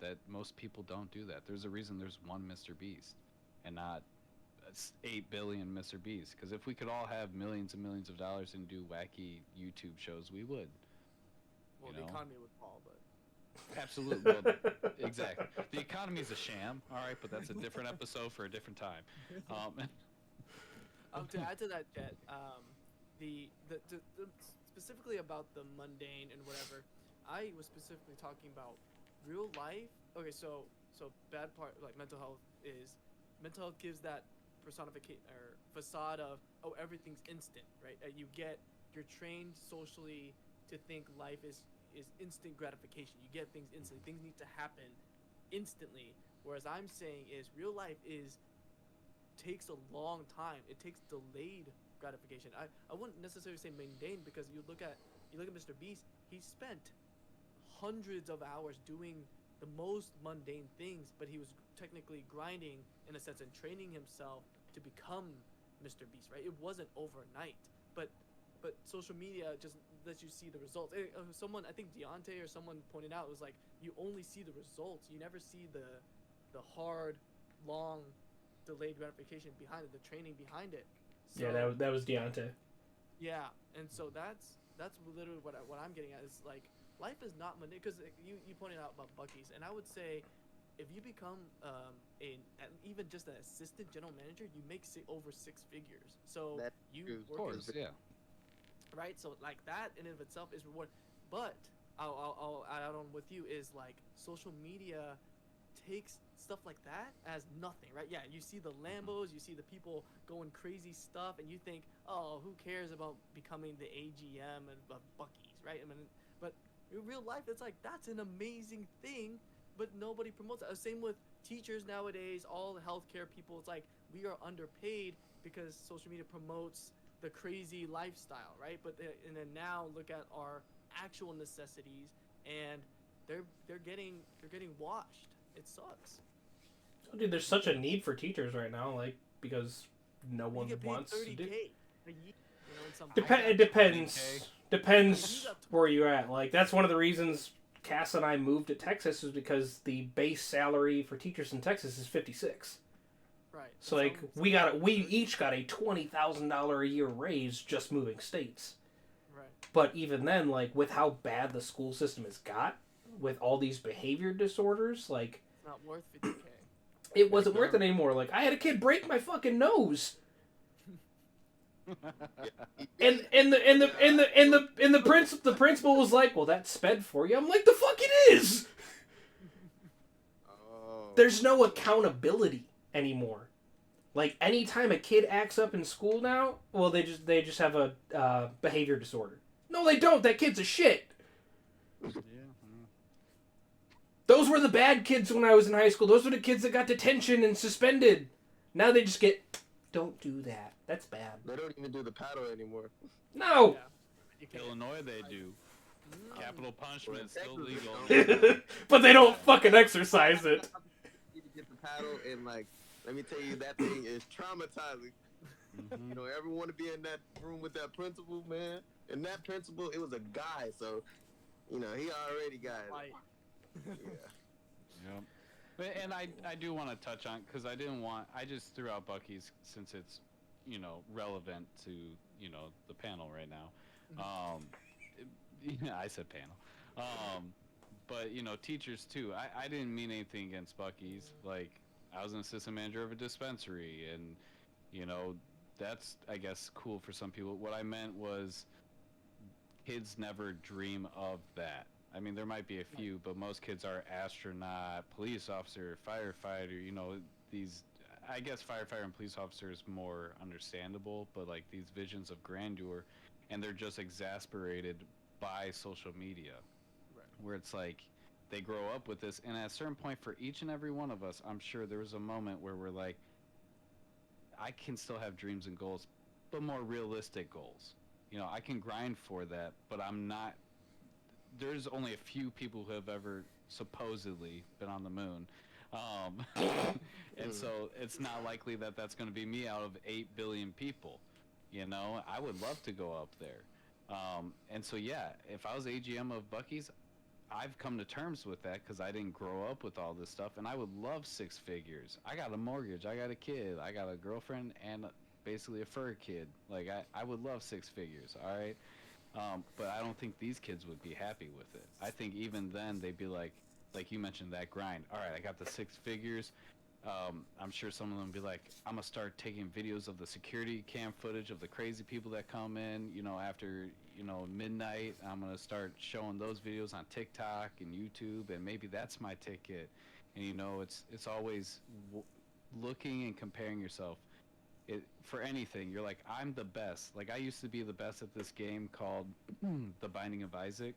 that most people don't do that. There's a reason there's one Mr. Beast and not 8 billion Mr. Beasts. Because if we could all have millions and millions of dollars and do wacky YouTube shows, we would. Well, You the know? economy would fall, but Absolutely. Well, exactly. The economy is a sham, all right, but that's a different episode for a different time. to add to that, Jet, the specifically about the mundane and whatever, I was specifically talking about real life. Okay, so bad part like mental health gives that personification or facade of, oh, everything's instant, right? You're trained socially to think life is instant gratification. You get things instantly. Things need to happen instantly. Whereas I'm saying is real life takes a long time. It takes delayed gratification. I wouldn't necessarily say mundane, because you look at Mr. Beast. He spent hundreds of hours doing the most mundane things, but he was technically grinding in a sense and training himself to become Mr. Beast, right? It wasn't overnight, but social media just lets you see the results. Someone, I think Deontay or someone pointed out, it was like you only see the results. You never see the hard, long, delayed gratification behind it, the training behind it. So, yeah, that was Deontay. yeah, and so that's literally what I'm getting at is like life is not mundane, because you pointed out about Buc-ee's, and I would say if you become even just an assistant general manager, you make over 6 figures. So That's you true. Of course, yeah. right? So like that in and of itself is reward. But I'll add on with you is like social media takes stuff like that as nothing, right? Yeah, you see the Lambos, you see the people going crazy stuff, and you think, oh, who cares about becoming the AGM of Buc-ee's, right? I mean, but in real life, it's like that's an amazing thing, but nobody promotes it. Same with teachers nowadays, all the healthcare people. It's like we are underpaid because social media promotes the crazy lifestyle, right? And then now look at our actual necessities, and they're getting washed. It sucks. Oh, dude, there's such a need for teachers right now, like, because no one You get paid wants to $30K do. a year, in some It depends where you're at. Like, that's one of the reasons Cass and I moved to Texas, is because the base salary for teachers in Texas is $56. Right. So like we each got a $20,000 a year raise just moving states. Right. But even then, like, with how bad the school system has got with all these behavior disorders, like, It's not worth $50K. it wasn't worth it anymore. Like, I had a kid break my fucking nose. And the principal was like, "Well, that's sped for you." I'm like, "The fuck it is." Oh. There's no accountability anymore. Like, anytime a kid acts up in school now, well, they just have a behavior disorder. No, they don't. That kid's a shit. Yeah. Those were the bad kids when I was in high school. Those were the kids that got detention and suspended. Now they just get, don't do that. That's bad. They don't even do the paddle anymore. No. Yeah. You can't. Illinois, they do. Capital punishment is still Texas, legal. But they don't fucking exercise it. You get the paddle, and like, let me tell you, that thing is traumatizing. Mhm. You know, everyone want to be in that room with that principal, man. And that principal, it was a guy, so, you know, he already got it. Fight. Yeah. Yep. And I do want to touch on, because I just threw out Buc-ee's since it's, relevant to, the panel right now. Yeah, I said panel. But, teachers too. I didn't mean anything against Buc-ee's. Like, I was an assistant manager of a dispensary, and, that's, I guess, cool for some people. What I meant was kids never dream of that. I mean, there might be a few, but most kids are astronaut, police officer, firefighter, these, I guess firefighter and police officer is more understandable, but like these visions of grandeur, and they're just exasperated by social media. Right. Where it's like, they grow up with this, and at a certain point for each and every one of us, I'm sure there was a moment where we're like, I can still have dreams and goals, but more realistic goals. I can grind for that, but I'm not. There's only a few people who have ever supposedly been on the moon. And so it's not likely that that's going to be me out of 8 billion people. I would love to go up there. And so yeah, if I was AGM of Bucky's, I've come to terms with that because I didn't grow up with all this stuff, and I would love six figures. I got a mortgage, I got a kid, I got a girlfriend, and basically a fur kid. Like I would love six figures, all right. But I don't think these kids would be happy with it. I think even then they'd be like you mentioned, that grind. All right, I got the six figures. I'm sure some of them be like, I'm gonna start taking videos of the security cam footage of the crazy people that come in, after, midnight. I'm gonna start showing those videos on TikTok and YouTube, and maybe that's my ticket. And it's always looking and comparing yourself. For anything, you're like, I'm the best. Like I used to be the best at this game called The Binding of Isaac,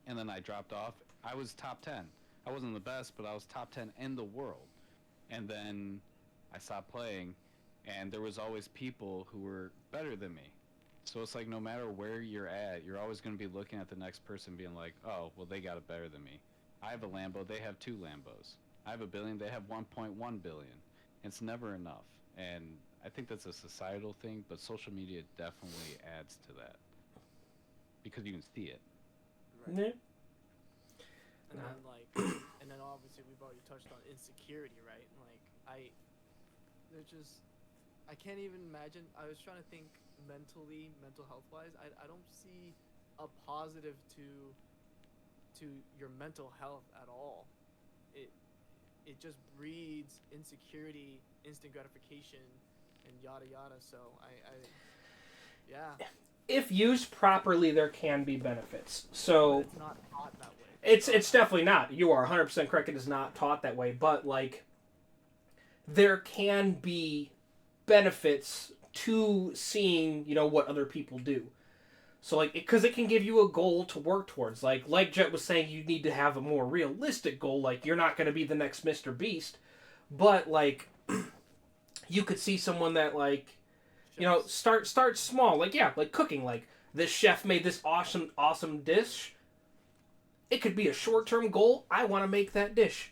and then I dropped off. I was top 10. I wasn't the best, but I was top 10 in the world. And then I stopped playing, and there was always people who were better than me. So it's like no matter where you're at, you're always going to be looking at the next person being like, oh, well, they got it better than me. I have a Lambo, they have 2 Lambos. I have $1 billion, they have 1.1 billion. It's never enough. And I think that's a societal thing, but social media definitely adds to that because you can see it. Right. Yeah. And then and then obviously we've already touched on insecurity, right? I can't even imagine. I was trying to think mental health wise. I don't see a positive to your mental health at all. It just breeds insecurity, instant gratification, and yada yada. So yeah. If used properly, there can be benefits. So But it's not taught that way. it's definitely not. You are 100% correct. It is not taught that way. But there can be benefits to seeing, what other people do. So because it can give you a goal to work towards. Like Jet was saying, you need to have a more realistic goal. Like you're not going to be the next Mr. Beast, but you could see someone that start small. Like cooking. Like this chef made this awesome dish. It could be a short-term goal. I want to make that dish,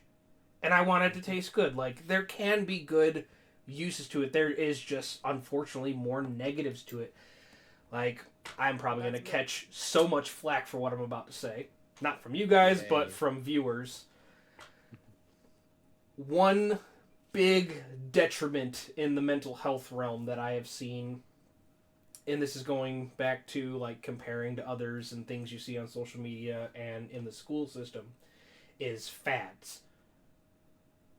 and I want it to taste good. There can be good uses to it. There is just unfortunately more negatives to it. I'm probably going to catch so much flack for what I'm about to say. Not from you guys, but from viewers. One big detriment in the mental health realm that I have seen, and this is going back to comparing to others and things you see on social media and in the school system, is fads.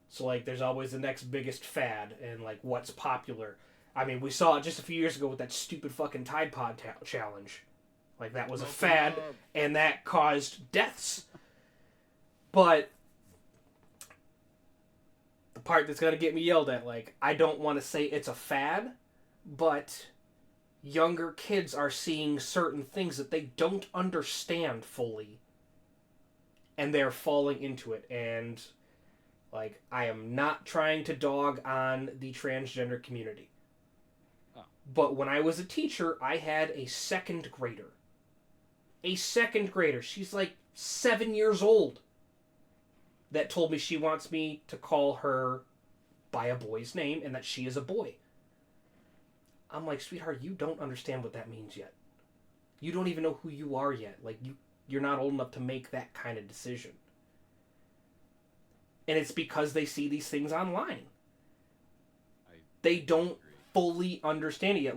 So there's always the next biggest fad and what's popular. I mean, we saw it just a few years ago with that stupid fucking Tide Pod challenge. That was a fad, and that caused deaths. But the part that's going to get me yelled at, I don't want to say it's a fad, but younger kids are seeing certain things that they don't understand fully, and they're falling into it. And, I am not trying to dog on the transgender community. But when I was a teacher, I had a second grader. She's 7 years old. That told me she wants me to call her by a boy's name and that she is a boy. I'm like, sweetheart, you don't understand what that means yet. You don't even know who you are yet. You're not old enough to make that kind of decision. And it's because they see these things online. They don't fully understand it yet.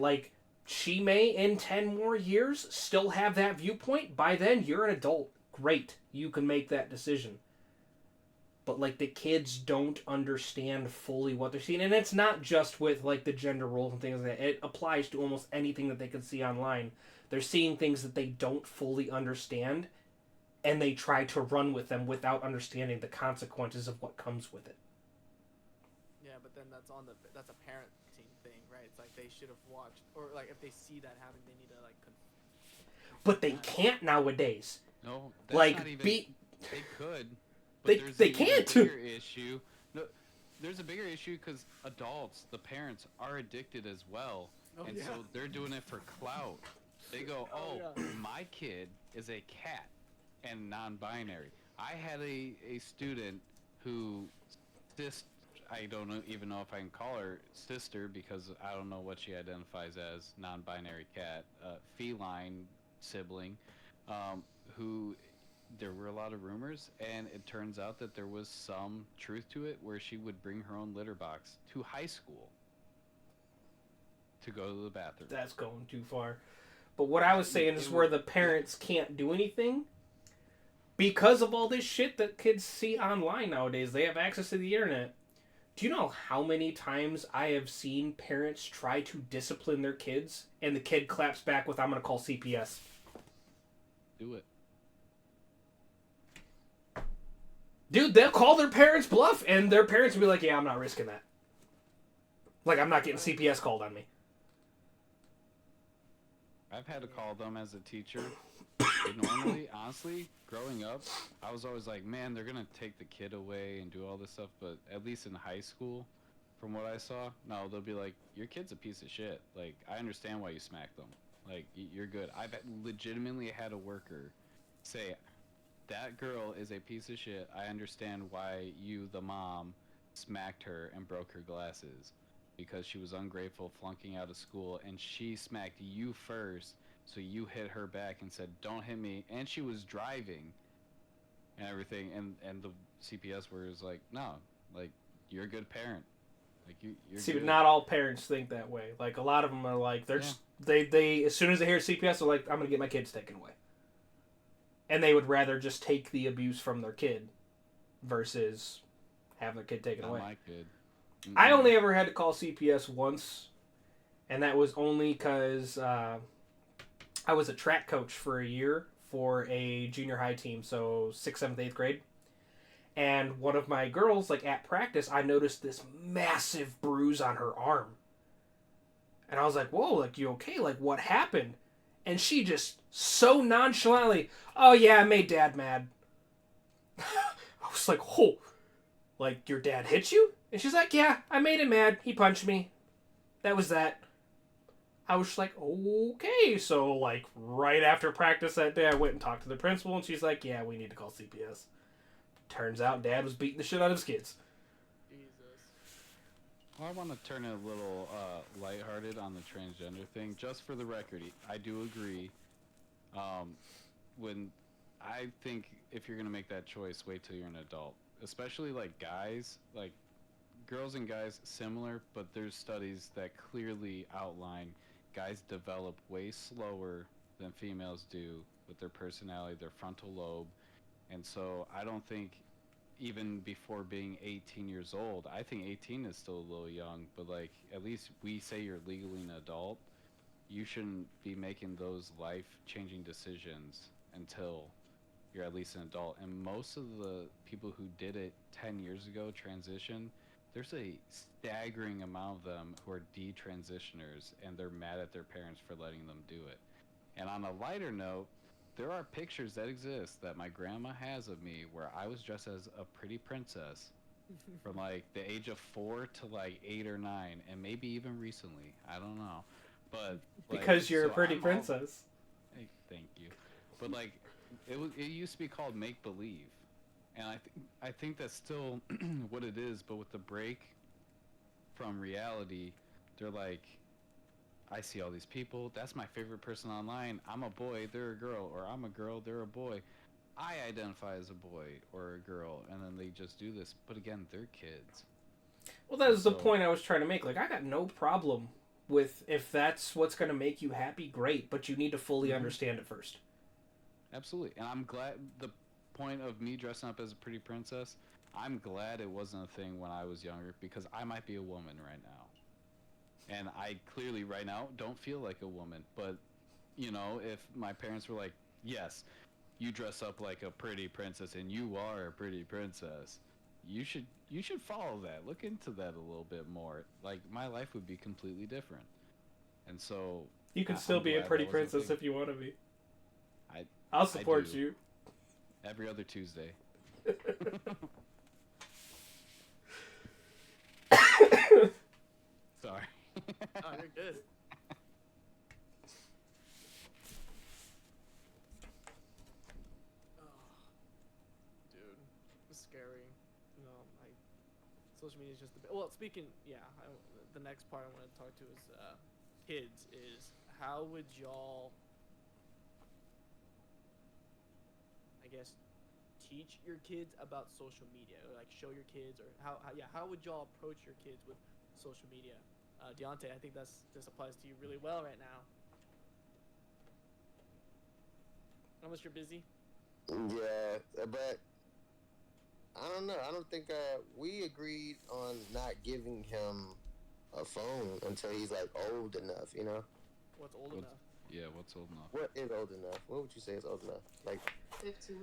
She may, in 10 more years, still have that viewpoint. By then, you're an adult. Great. You can make that decision. But, the kids don't understand fully what they're seeing. And it's not just with, the gender roles and things like that. It applies to almost anything that they can see online. They're seeing things that they don't fully understand, and they try to run with them without understanding the consequences of what comes with it. Yeah, but then that's a parenting thing, right? It's they should have watched, or if they see that happening, they need to But they can't nowadays. No, that's not even. They could. But they can't. There's a bigger issue. No, there's a bigger issue because adults, the parents, are addicted as well, and so they're doing it for clout. They go, my kid is a cat and non-binary. I had a student who I don't even know if I can call her sister because I don't know what she identifies as, non-binary cat, feline sibling, who there were a lot of rumors, and it turns out that there was some truth to it, where she would bring her own litter box to high school to go to the bathroom. That's going too far. But what I was saying is where the parents can't do anything because of all this shit that kids see online nowadays. They have access to the internet. Do you know how many times I have seen parents try to discipline their kids and the kid claps back with, "I'm going to call CPS"? Do it. Dude, they'll call their parents bluff and their parents will be like, "Yeah, I'm not risking that. Like, I'm not getting CPS called on me." I've had to call them as a teacher. But normally, honestly, growing up, I was always like, man, they're going to take the kid away and do all this stuff. But at least in high school, from what I saw, no, they'll be like, your kid's a piece of shit. Like, I understand why you smacked them. Like, you're good. I've legitimately had a worker say, that girl is a piece of shit. I understand why you, the mom, smacked her and broke her glasses. Because she was ungrateful, flunking out of school, and she smacked you first, so you hit her back and said, "Don't hit me," and she was driving, and everything, and the CPS was like, "No, like, you're a good parent, like you're See, good." but not all parents think that way. Like, a lot of them are like, they're just, they as soon as they hear CPS, they're like, "I'm gonna get my kids taken away," and they would rather just take the abuse from their kid versus have their kid taken Not away. my kid. I only ever had to call CPS once, and that was only because I was a track coach for a year for a junior high team, so 6th, 7th, 8th grade. And one of my girls, like, at practice, I noticed this massive bruise on her arm. And I was like, "Whoa, like, you okay? Like, what happened?" And she just so nonchalantly, "Oh, yeah, I made Dad mad." I was like, "Oh, like, your dad hit you?" And she's like, "Yeah, I made him mad. He punched me. That was that." I was just like, okay. So, like, right after practice that day, I went and talked to the principal, and she's like, "Yeah, we need to call CPS." Turns out Dad was beating the shit out of his kids. Jesus. Well, I want to turn it a little lighthearted on the transgender thing. Just for the record, I do agree. When I think if you're gonna make that choice, wait till you're an adult. Especially like guys, like girls and guys similar, but there's studies that clearly outline guys develop way slower than females do with their personality, their frontal lobe, and so I don't think even before being 18 years old, I think 18 is still a little young, but like at least we say you're legally an adult, you shouldn't be making those life-changing decisions until you're at least an adult. And most of the people who did it 10 years ago, transition, there's a staggering amount of them who are detransitioners, and they're mad at their parents for letting them do it. And on a lighter note, there are pictures that exist that my grandma has of me where I was dressed as a pretty princess from like the age of 4 to like 8 or 9, and maybe even recently. I don't know, but like, Because you're a so pretty I'm all- princess. Hey, thank you. But like, it used to be called make believe, and I think that's still what it is. But with the break from reality, they're like, I see all these people. That's my favorite person online. I'm a boy, they're a girl, or I'm a girl, they're a boy. I identify as a boy or a girl, and then they just do this. But again, they're kids. Well, that was the So- point I was trying to make. Like, I got no problem with, if that's what's going to make you happy, great, but you need to fully Mhm. understand it first. Absolutely. And I'm glad the point of me dressing up as a pretty princess, I'm glad it wasn't a thing when I was younger, because I might be a woman right now. And I clearly right now don't feel like a woman. But, you know, if my parents were like, yes, you dress up like a pretty princess and you are a pretty princess, you should follow that. Look into that a little bit more. Like, my life would be completely different. And so You can I'm still be a glad pretty that wasn't a princess thing. if you want to be. I- I'll support do. you. every other Tuesday. Sorry. Oh, you're good. Oh, dude, it's scary. You know, like social media is just the well. Speaking, yeah, the next part I want to talk to is kids. Is how would y'all guess, teach your kids about social media, or like show your kids, or how would y'all approach your kids with social media? Deontay, I think this applies to you really well right now. Unless you're busy. Yeah, but I don't know. I don't think we agreed on not giving him a phone until he's like old enough. You know. What's old What's- enough? Yeah, what's old enough? What is old enough? What would you say is old enough? Like 15.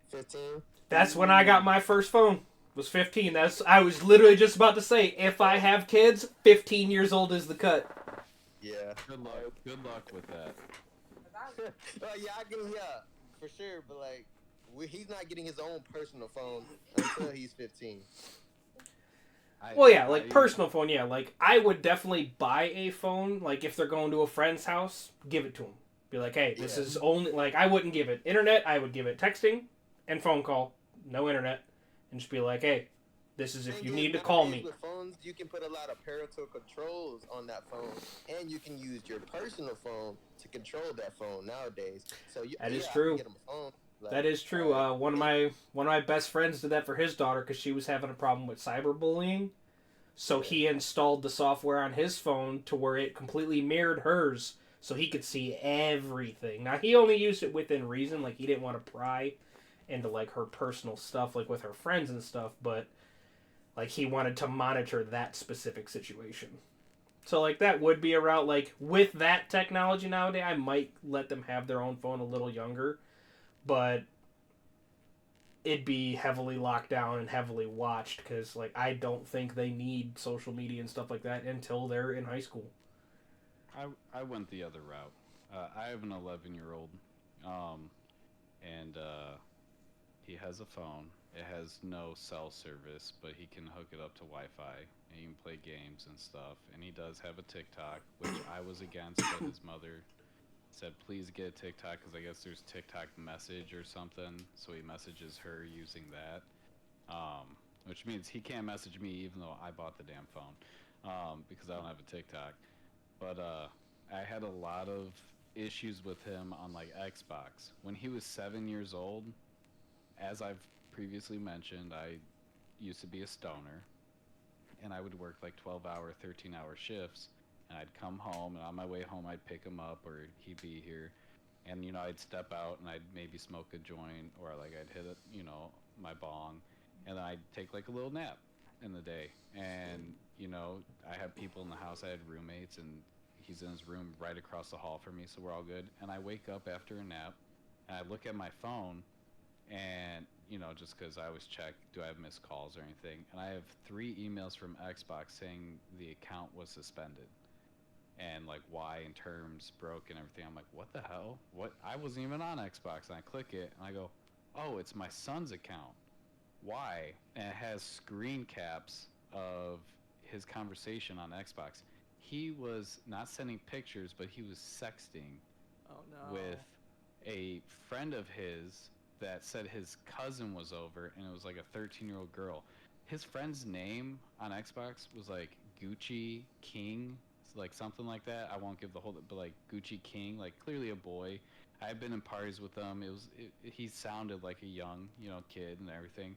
15? That's when I got my first phone. Was 15. I was literally just about to say, if I have kids, 15 years old is the cut. Yeah. Good luck. Good luck with that. Yeah, I can. Yeah, for sure. But like, he's not getting his own personal phone until he's 15. Well, yeah, like personal phone, yeah. Like, I would definitely buy a phone. Like, if they're going to a friend's house, give it to them. Be like, hey, this Yeah. is only, like, I wouldn't give it internet. I would give it texting and phone call. No internet. And just be like, hey, this is if Thing you is, need to call nowadays me. With phones, you can put a lot of parental controls on that phone, and you can use your personal phone to control that phone nowadays. So That is I can true. get him a phone. Like, That is true. One of my best friends did that for his daughter because she was having a problem with cyberbullying. So he installed the software on his phone to where it completely mirrored hers, so he could see everything. Now he only used it within reason, like he didn't want to pry into like her personal stuff, like with her friends and stuff, but like he wanted to monitor that specific situation. So like that would be a route. Like with that technology nowadays, I might let them have their own phone a little younger, but it'd be heavily locked down and heavily watched because like I don't think they need social media and stuff like that until they're in high school. I went the other route. I have an 11-year-old, and he has a phone. It has no cell service, but he can hook it up to Wi-Fi and you can play games and stuff. And he does have a TikTok, which I was against, but his mother said, please get a TikTok, because I guess there's TikTok message or something, so he messages her using that, which means he can't message me even though I bought the damn phone, because I don't have a TikTok. But I had a lot of issues with him on like Xbox. When he was 7 years old, as I've previously mentioned, I used to be a stoner, and I would work like 12-hour, 13-hour shifts. And I'd come home, and on my way home, I'd pick him up, or he'd be here. And, you know, I'd step out, and I'd maybe smoke a joint, or, like, I'd hit, my bong. And then I'd take, like, a little nap in the day. And, you know, I had people in the house. I had roommates, and he's in his room right across the hall from me, so we're all good. And I wake up after a nap, and I look at my phone, and, you know, just because I always check, do I have missed calls or anything? And I have 3 emails from Xbox saying the account was suspended. And like why in terms broke and everything. I'm like, what the hell? What? I wasn't even on Xbox. And I click it and I go, oh, it's my son's account. Why? And it has screen caps of his conversation on Xbox. He was not sending pictures, but he was sexting Oh no. with a friend of his that said his cousin was over, and it was like a 13-year-old girl. His friend's name on Xbox was like Gucci King, like something like that. I won't give the whole, but like Gucci King, like clearly a boy. I've been in parties with him. He sounded like a young, you know, kid and everything.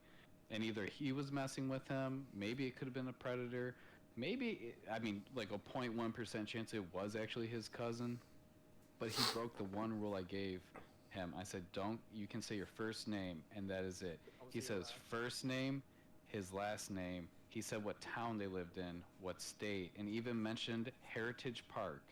And either he was messing with him, maybe it could have been a predator, I mean, like a 0.1% chance it was actually his cousin. But he broke the one rule I gave him. I said, you can say your first name, and that is it. He says first name, his last name. He said what town they lived in, what state, and even mentioned Heritage Park,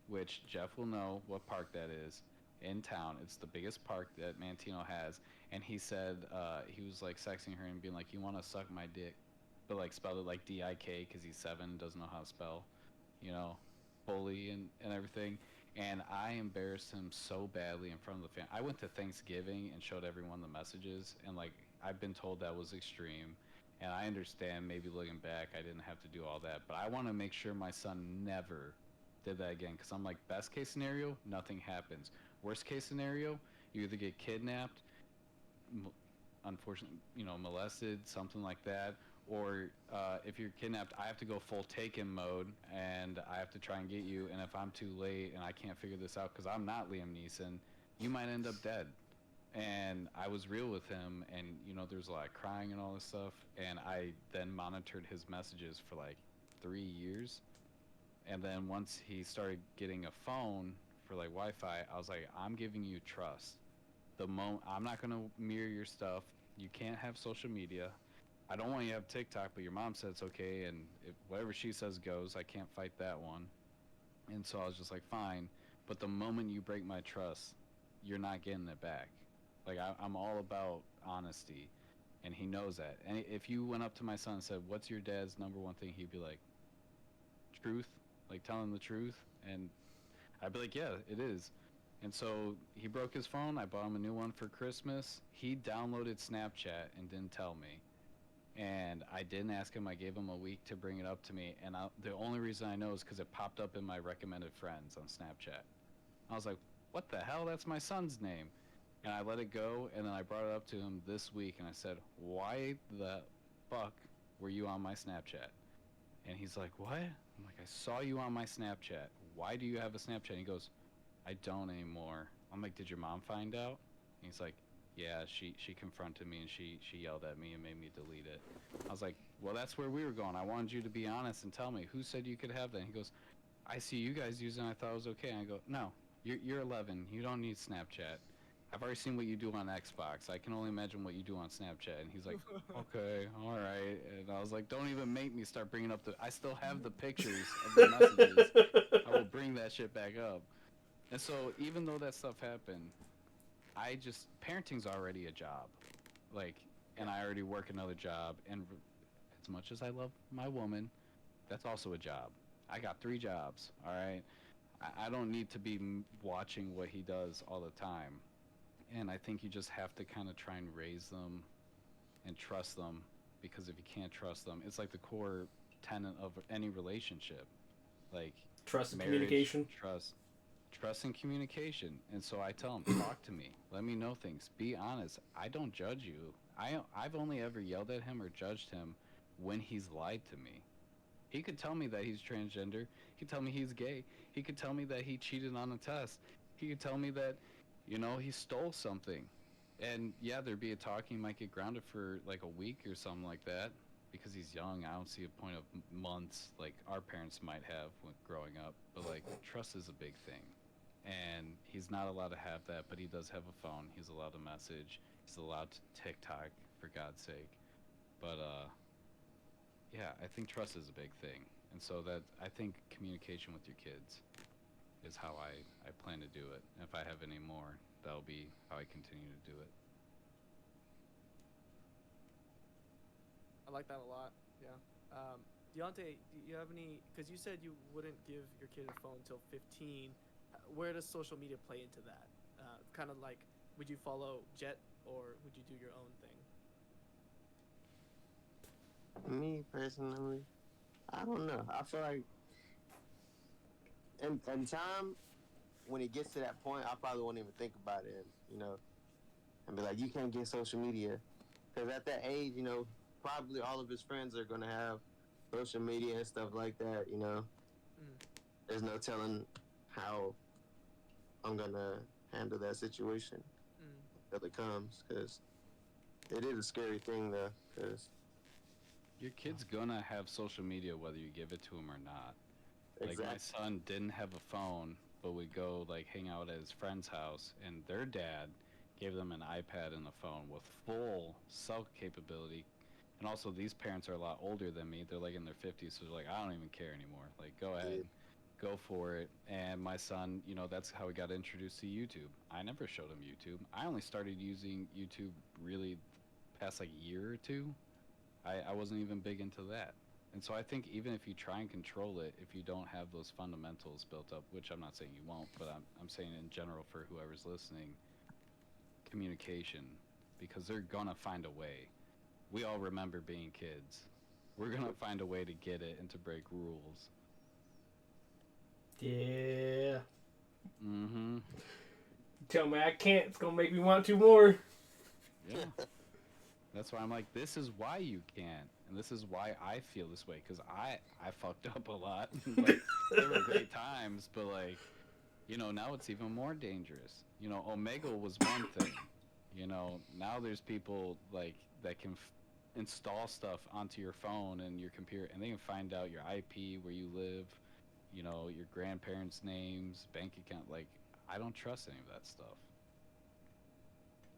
which Jeff will know what park that is in town. It's the biggest park that Mantino has. And he said, he was like sexting her and being like, you want to suck my dick? But like spelled it like D-I-K because he's 7, doesn't know how to spell, you know, bully and everything. And I embarrassed him so badly in front of the family. I went to Thanksgiving and showed everyone the messages, and like I've been told that was extreme. And I understand, maybe looking back, I didn't have to do all that. But I want to make sure my son never did that again. Because I'm like, best case scenario, nothing happens. Worst case scenario, you either get kidnapped, unfortunately, you know, molested, something like that. Or if you're kidnapped, I have to go full Taken mode, and I have to try and get you. And if I'm too late and I can't figure this out because I'm not Liam Neeson, you might end up dead. And I was real with him, and you know, there's a lot of crying and all this stuff. And I then monitored his messages for like 3 years. And then once he started getting a phone for like Wi-Fi, I was like, I'm giving you trust. I'm not gonna mirror your stuff. You can't have social media. I don't want you to have TikTok, but your mom said it's okay, and whatever she says goes. I can't fight that one. And so I was just like, fine. But the moment you break my trust, you're not getting it back. Like I'm all about honesty, and he knows that. And if you went up to my son and said, "What's your dad's number one thing?" He'd be like, "Truth." Like, tell him the truth, and I'd be like, "Yeah, it is." And so he broke his phone. I bought him a new one for Christmas. He downloaded Snapchat and didn't tell me. And I didn't ask him. I gave him a week to bring it up to me. And the only reason I know is because it popped up in my recommended friends on Snapchat. I was like, what the hell? That's my son's name. And I let it go, and then I brought it up to him this week, and I said, why the fuck were you on my Snapchat? And he's like, what? I'm like, I saw you on my Snapchat. Why do you have a Snapchat? And he goes, I don't anymore. I'm like, did your mom find out? And he's like, yeah, she confronted me, and she yelled at me and made me delete it. I was like, well, that's where we were going. I wanted you to be honest and tell me. Who said you could have that? And he goes, I see you guys using it. I thought it was okay. And I go, no, you're 11. You don't need Snapchat. I've already seen what you do on Xbox. I can only imagine what you do on Snapchat. And he's like, okay, all right. And I was like, don't even make me start bringing up I still have the pictures of the messages. I will bring that shit back up. And so even though that stuff happened, parenting's already a job. Like, and I already work another job. And as much as I love my woman, that's also a job. I got 3 jobs, all right? I don't need to be watching what he does all the time. And I think you just have to kind of try and raise them and trust them, because if you can't trust them, it's like the core tenet of any relationship. Like Trust and marriage, communication. Trust and communication. And so I tell him, talk to me. Let me know things. Be honest. I don't judge you. I've only ever yelled at him or judged him when he's lied to me. He could tell me that he's transgender. He could tell me he's gay. He could tell me that he cheated on a test. He could tell me that, you know, he stole something. And yeah, there'd be a talk. He might get grounded for like a week or something like that because he's young. I don't see a point of months like our parents might have when growing up. But like, trust is a big thing. And he's not allowed to have that, but he does have a phone. He's allowed to message. He's allowed to TikTok, for God's sake. But yeah, I think trust is a big thing. And so that I think communication with your kids is how I plan to do it. And if I have any more, that'll be how I continue to do it. I like that a lot. Yeah. Deontay, do you have any? Because you said you wouldn't give your kid a phone until 15. Where does social media play into that? Kind of like, would you follow Jet or would you do your own thing? Me personally, I don't know. I feel like in time, when it gets to that point, I probably won't even think about it, and be like, you can't get social media. Because at that age, probably all of his friends are going to have social media and stuff like that, There's no telling how I'm going to handle that situation until it comes, because it is a scary thing, though, because your kid's gonna have social media whether you give it to him or not. exactly. Like, my son didn't have a phone, but would go like hang out at his friend's house, and their dad gave them an iPad and a phone with full cell capability. And also, these parents are a lot older than me. They're like in their 50s, so they're like, I don't even care anymore. Like, go ahead, go for it. And my son, that's how he got introduced to YouTube. I never showed him YouTube. I only started using YouTube really past like a year or two. I wasn't even big into that. And so I think even if you try and control it, if you don't have those fundamentals built up, which I'm not saying you won't, but I'm saying in general for whoever's listening, communication, because they're gonna find a way. We all remember being kids. We're gonna find a way to get it and to break rules. Yeah. Mm-hmm. Tell me I can't. It's gonna make me want to more. Yeah. That's why I'm like, this is why you can't, and this is why I feel this way, because I fucked up a lot. Like, there were great times, but like, now it's even more dangerous. Omegle was one thing, You know, now there's people like that can install stuff onto your phone and your computer, and they can find out your IP, where you live, you know, your grandparents' names, bank account. Like, I don't trust any of that stuff.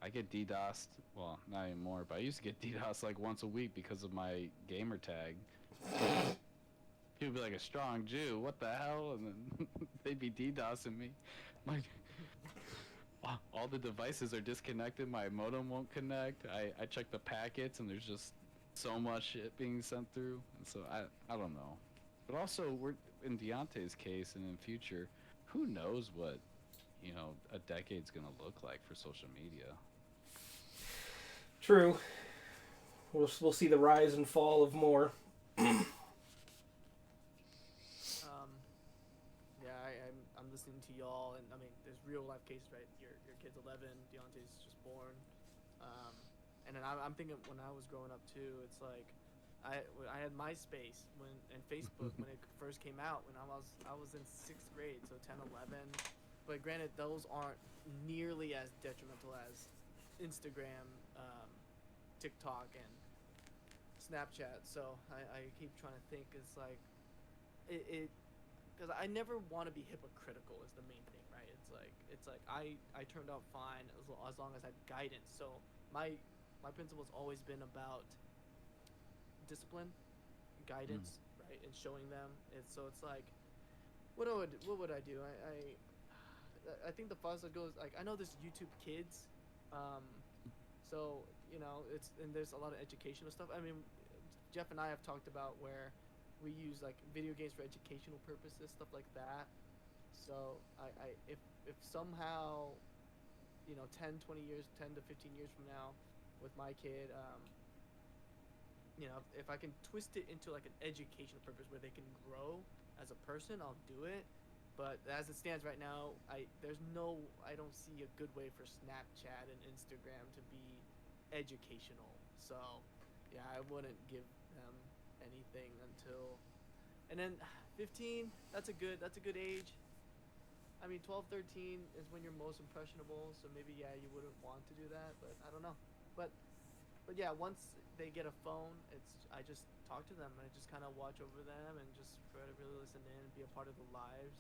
I get DDoSed, well, not anymore, but I used to get DDoSed like once a week because of my gamer tag. People be like, a strong Jew, what the hell? And then they'd be DDoSing me. Like, all the devices are disconnected, my modem won't connect. I check the packets and there's just so much shit being sent through. And so I don't know. But also, we're in Deontay's case and in future, who knows what, you know, a decade's gonna look like for social media. True. We'll see the rise and fall of more. Yeah, I'm listening to y'all, and I mean, there's real life cases, right? Your kid's 11, Deontay's just born, and then I'm thinking when I was growing up too, it's like I had MySpace and Facebook when it first came out when I was in 6th grade, so 10, 11. But granted, those aren't nearly as detrimental as Instagram, TikTok, and Snapchat. So I keep trying to think. It's like it because I never want to be hypocritical is the main thing, right? It's like I turned out fine as long as I had guidance. So my principle's always been about discipline, guidance, right, and showing them. So it's like, what would I do? I think the farthest I go is like, I know there's YouTube Kids, so you know and there's a lot of educational stuff. I mean, Jeff and I have talked about where we use like video games for educational purposes, stuff like that. So if somehow, you know, 10 to 15 years from now with my kid, you know, if I can twist it into like an educational purpose where they can grow as a person, I'll do it. But as it stands right now, I don't see a good way for Snapchat and Instagram to be educational. So yeah, I wouldn't give them anything until, and then 15, that's a good age. I mean, 12, 13 is when you're most impressionable, so maybe yeah, you wouldn't want to do that, but I don't know. But yeah, once they get a phone, I just talk to them and I just kind of watch over them and just try to really listen in and be a part of their lives.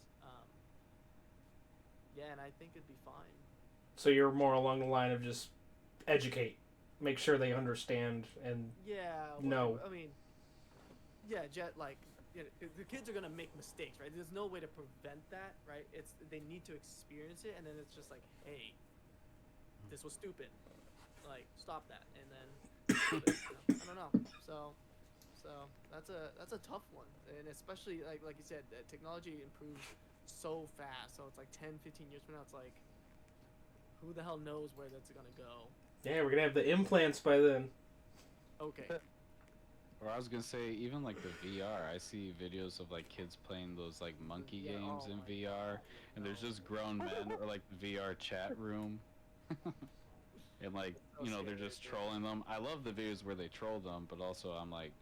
Yeah, and I think it'd be fine. So you're more along the line of just educate, make sure they understand, and yeah. know. I mean, yeah, like, you know, the kids are gonna make mistakes, right? There's no way to prevent that, right? They need to experience it, and then it's just like, hey, this was stupid. Like, stop that, and then I don't know. So that's a tough one, and especially like you said, technology improves so fast. So it's like 10, 15 years from now, it's like, who the hell knows where that's gonna go? Yeah, we're gonna have the implants by then. Okay. Or I was gonna say, even like the VR, I see videos of like kids playing those like monkey Yeah, games oh in my VR, God. and there's just grown men or like the VR chat room, and like, you know, they're just trolling them. I love the videos where they troll them, but also I'm like,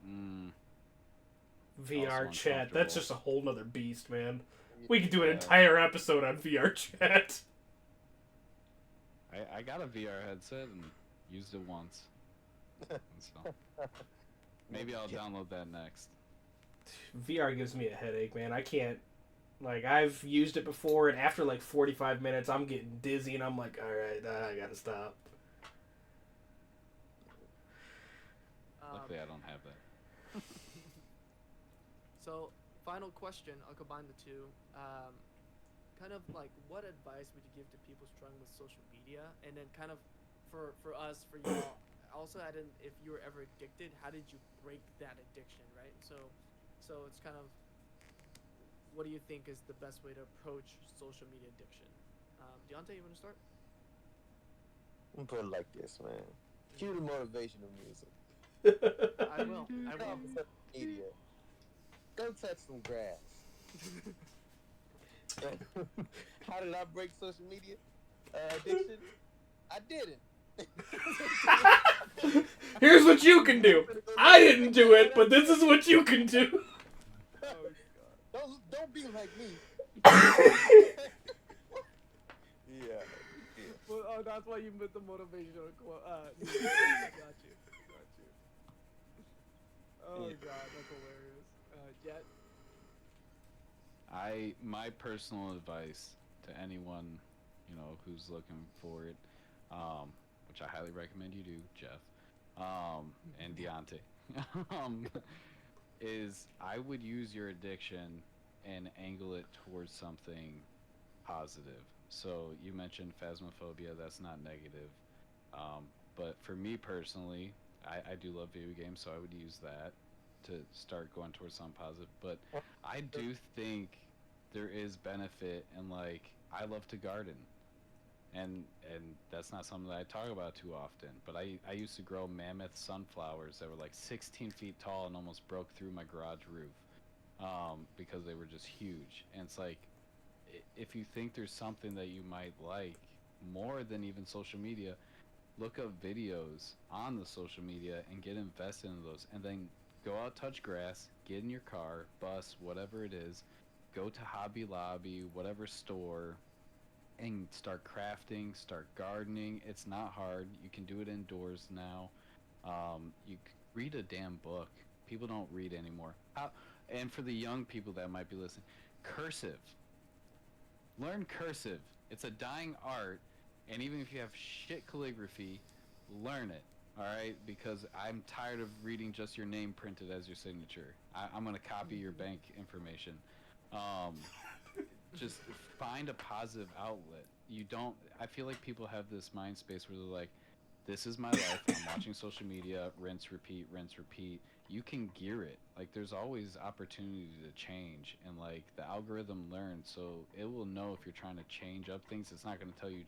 VR Also chat, that's uncomfortable. just a whole nother beast, man. We could do an entire episode on VR chat. I got a VR headset and used it once, and so maybe I'll download that next. VR gives me a headache, man. I can't. Like, I've used it before, and after like 45 minutes, I'm getting dizzy, and I'm like, alright, I gotta stop. Luckily, I don't have that. So, final question. I'll combine the two. Kind of like, what advice would you give to people struggling with social media? And then kind of for us, for you all, also add in, if you were ever addicted, how did you break that addiction, right? So it's kind of, what do you think is the best way to approach social media addiction? Deontay, you want to start? I'm put it like this, man. Cue the motivational music. I will. Media. Go touch some grass. How did I break social media addiction? I didn't. Here's what you can do. I didn't do it, but this is what you can do. Don't be like me. Yeah. Well, That's why you put the motivational quote. I got you. Oh Yeah. god, that's hilarious. Jet. My personal advice to anyone, who's looking for it, which I highly recommend you do, Jeff, and Deontay, is I would use your addiction and angle it towards something positive. So you mentioned phasmophobia, that's not negative. But for me personally, I do love video games, so I would use that to start going towards something positive. But I do think there is benefit in, like, I love to garden. And that's not something that I talk about too often. But I used to grow mammoth sunflowers that were like 16 feet tall and almost broke through my garage roof because they were just huge. And it's like, if you think there's something that you might like more than even social media, look up videos on the social media and get invested in those, and then go out, touch grass, get in your car, bus, whatever it is, go to Hobby Lobby, whatever store, and start crafting, start gardening. It's not hard. You can do it indoors now. Read a damn book. People don't read anymore. And for the young people that might be listening, cursive. Learn cursive. It's a dying art, and even if you have shit calligraphy, learn it. All right, because I'm tired of reading just your name printed as your signature. I'm gonna copy your bank information. Just find a positive outlet. I feel like people have this mind space where they're like, this is my life, I'm watching social media, rinse, repeat, rinse, repeat. You can gear it. Like, there's always opportunity to change, and like, the algorithm learns, so it will know if you're trying to change up things. It's not gonna tell you,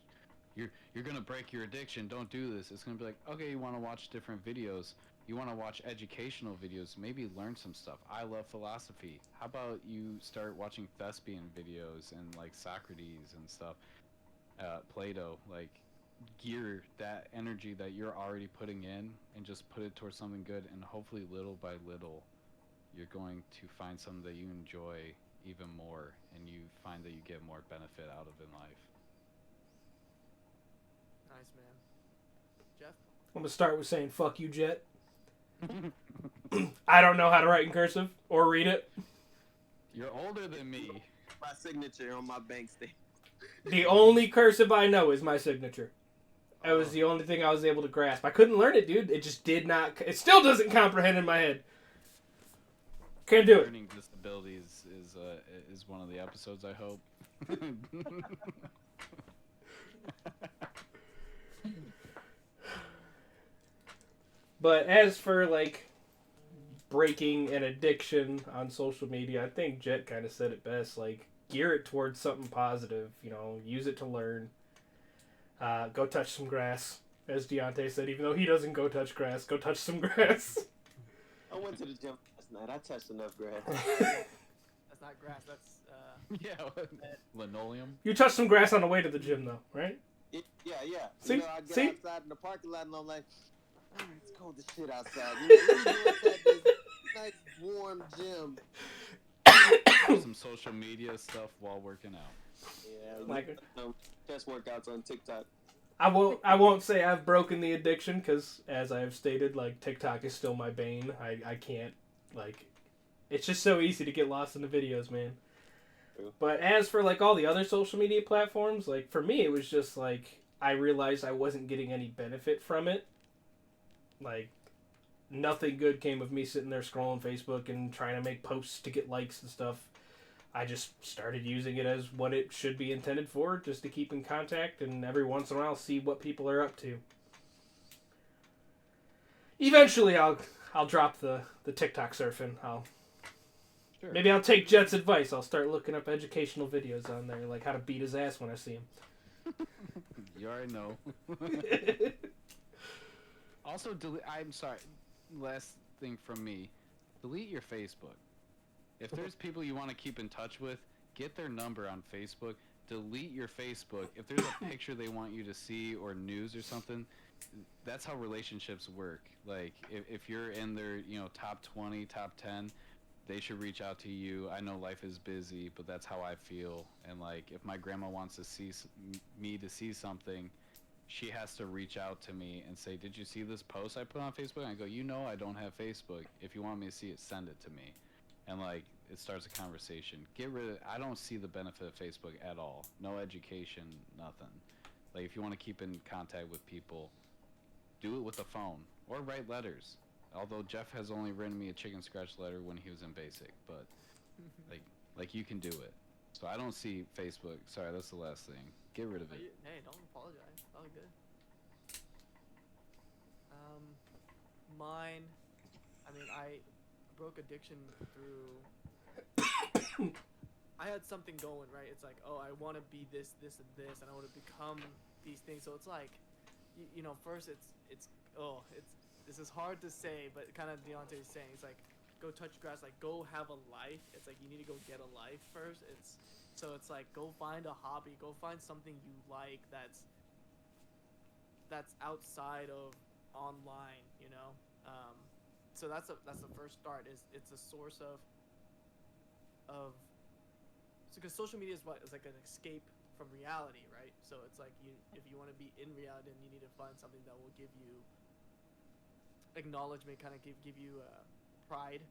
you're gonna break your addiction, don't do this. It's gonna be like, okay, you wanna watch different videos, you wanna watch educational videos, maybe learn some stuff. I love philosophy. How about you start watching thespian videos and like Socrates and stuff, Plato, like, gear that energy that you're already putting in and just put it towards something good, and hopefully little by little you're going to find something that you enjoy even more, and you find that you get more benefit out of in life. Nice, man. Jeff. I'm gonna start with saying fuck you, Jet. I don't know how to write in cursive or read it. You're older than me. My signature on my bank statement. The only cursive I know is my signature. That was the only thing I was able to grasp. I couldn't learn it, dude. It just did not. It still doesn't comprehend in my head. Can't do it. Learning disabilities is one of the episodes, I hope. But as for like breaking an addiction on social media, I think Jet kind of said it best. Like, gear it towards something positive. Use it to learn. Go touch some grass, as Deontay said. Even though he doesn't go touch grass, go touch some grass. I went to the gym last night. I touched enough grass. That's not grass. That's Yeah, linoleum. You touched some grass on the way to the gym, though, right? Yeah. See? I get See? outside in the parking lot and I'm like, it's cold as shit outside. Let me go inside this nice warm gym. Some social media stuff while working out. Yeah, Like, chest workouts on TikTok. I won't say I've broken the addiction, because as I have stated, like, TikTok is still my bane. I can't, like, it's just so easy to get lost in the videos, man. True. But as for like all the other social media platforms, like, for me it was just like I realized I wasn't getting any benefit from it. Like, nothing good came of me sitting there scrolling Facebook and trying to make posts to get likes and stuff. I just started using it as what it should be intended for, just to keep in contact and every once in a while see what people are up to. Eventually I'll drop the TikTok surfing. Sure. Maybe I'll take Jet's advice. I'll start looking up educational videos on there, like how to beat his ass when I see him. You already know. Also, I'm sorry. Last thing from me. Delete your Facebook. If there's people you want to keep in touch with, get their number on Facebook. Delete your Facebook. If there's a picture they want you to see or news or something, that's how relationships work. Like, if you're in their, top 20, top 10, they should reach out to you. I know life is busy, but that's how I feel. And like, if my grandma wants to see me to see something, she has to reach out to me and say, "Did you see this post I put on Facebook?" And I go, I don't have Facebook. If you want me to see it, send it to me. And like it starts a conversation. Get rid of. I don't see the benefit of Facebook at all. No education, nothing. Like if you want to keep in contact with people, do it with a phone or write letters. Although Jeff has only written me a chicken scratch letter when he was in basic, but like you can do it. So I don't see Facebook. Sorry, that's the last thing. Get rid of it. Hey, don't apologize. All good. Mine. I mean, I broke addiction through. I had something going, right? It's like, oh, I want to be this, this, and this, and I want to become these things. So it's like, first this is hard to say, but kind of Deontay's saying, it's like, go touch grass, like go have a life. It's like you need to go get a life first. It's like go find a hobby, go find something you like that's outside of online, So that's the first start. It's a source of because social media is like an escape from reality, right? So it's like if you want to be in reality, then you need to find something that will give you acknowledgement, kind of give you pride.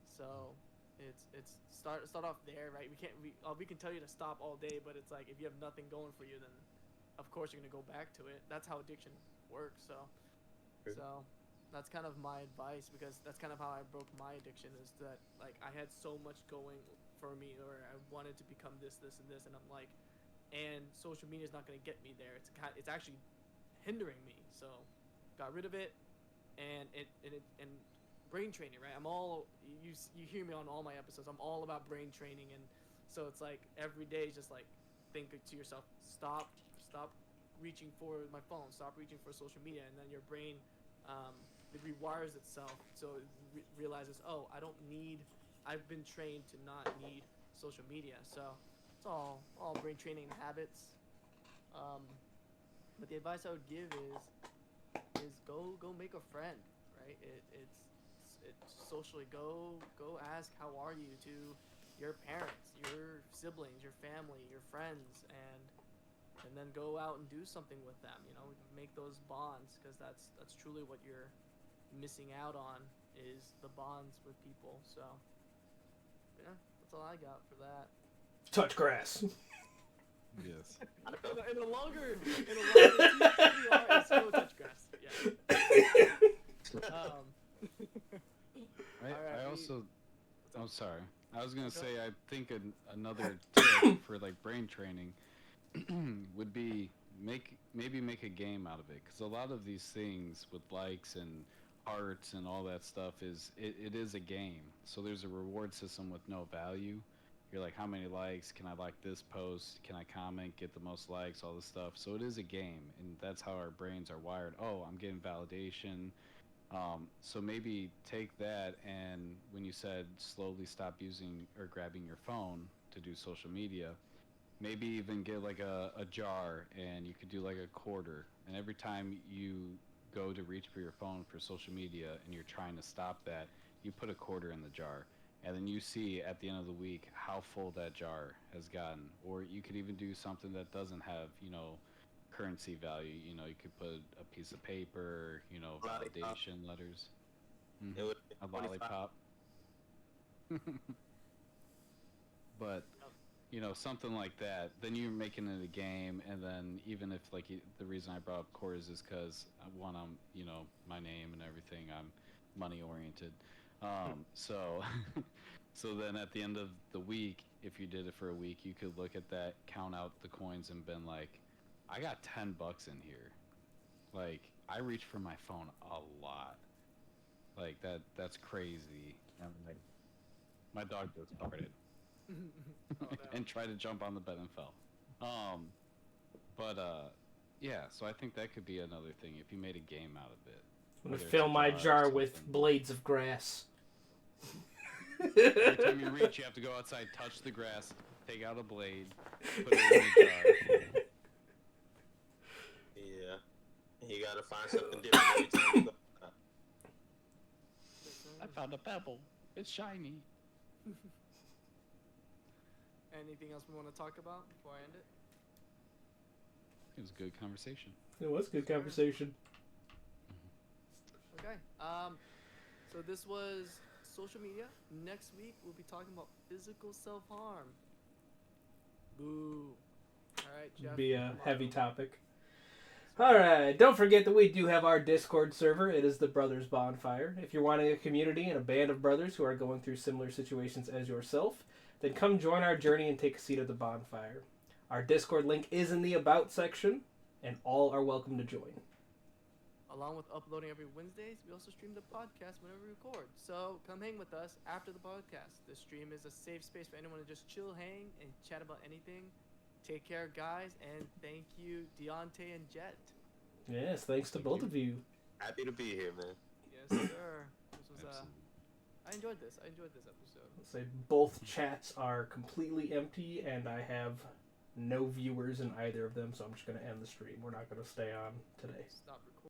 So it's start off there, right? We can tell you to stop all day, but it's like if you have nothing going for you, then of course you're gonna go back to it. That's how addiction works. So that's kind of my advice, because that's kind of how I broke my addiction, is that like I had so much going for me, or I wanted to become this, and this, and I'm like, and social media is not gonna get me there. It's actually hindering me. So got rid of it, and brain training, right? I'm all you hear me on all my episodes. I'm all about brain training, and so it's like every day is just like think to yourself, stop reaching for my phone, stop reaching for social media, and then your brain it rewires itself, so it realizes, oh, I've been trained to not need social media. So it's all brain training and habits. But the advice I would give is go make a friend, right? It's socially, go ask how are you to your parents, your siblings, your family, your friends, and then go out and do something with them. Make those bonds, because that's truly what you're missing out on, is the bonds with people. So yeah, that's all I got for that. Touch grass. Yes. in a longer TBR, it's go touch grass. Yeah. I also. I'm sorry. I was gonna say, I think another tip for like brain training would be maybe make a game out of it, because a lot of these things with likes and hearts and all that stuff it is a game. So there's a reward system with no value. You're like, how many likes can I like this post? Can I comment, get the most likes, all this stuff? So it is a game, and that's how our brains are wired. Oh, I'm getting validation. So maybe take that, and when you said slowly stop using or grabbing your phone to do social media, maybe even get like a jar, and you could do like a quarter, and every time you go to reach for your phone for social media and you're trying to stop that, you put a quarter in the jar, and then you see at the end of the week how full that jar has gotten. Or you could even do something that doesn't have currency value. You could put a piece of paper, validation letters. It would A lollipop. But something like that, then you're making it a game. And then even if the reason I brought up quarters is because one, I'm my name and everything, I'm money oriented. So then at the end of the week, if you did it for a week, you could look at that, count out the coins, and been like, I got $10 in here. Like, I reach for my phone a lot. Like that's crazy. And like, my dog just farted. Oh, no. And tried to jump on the bed and fell. Yeah, so I think that could be another thing if you made a game out of it. I'm gonna Whether fill it's a my jar or with something. blades of grass. Every time you reach, you have to go outside, touch the grass, take out a blade, put it in the jar. Yeah. You gotta find something different every time you go. I found a pebble. It's shiny. Anything else we want to talk about before I end it? It was a good conversation. It was good conversation. Okay. So this was social media. Next week we'll be talking about physical self-harm. Boo. All right, Jeff. Be a come on. heavy topic. Alright, don't forget that we do have our Discord server. It is the Brothers Bonfire. If you're wanting a community and a band of brothers who are going through similar situations as yourself, then come join our journey and take a seat at the bonfire. Our Discord link is in the About section, and all are welcome to join. Along with uploading every Wednesdays, we also stream the podcast whenever we record. So come hang with us after the podcast. The stream is a safe space for anyone to just chill, hang, and chat about anything. Take care, guys, and thank you, Deontay and Jet. Yes, thanks to both of you. Happy to be here, man. Yes, sir. This was Absolutely. I enjoyed this. I enjoyed this episode. Let's say both chats are completely empty, and I have no viewers in either of them, so I'm just going to end the stream. We're not going to stay on today. Stop recording.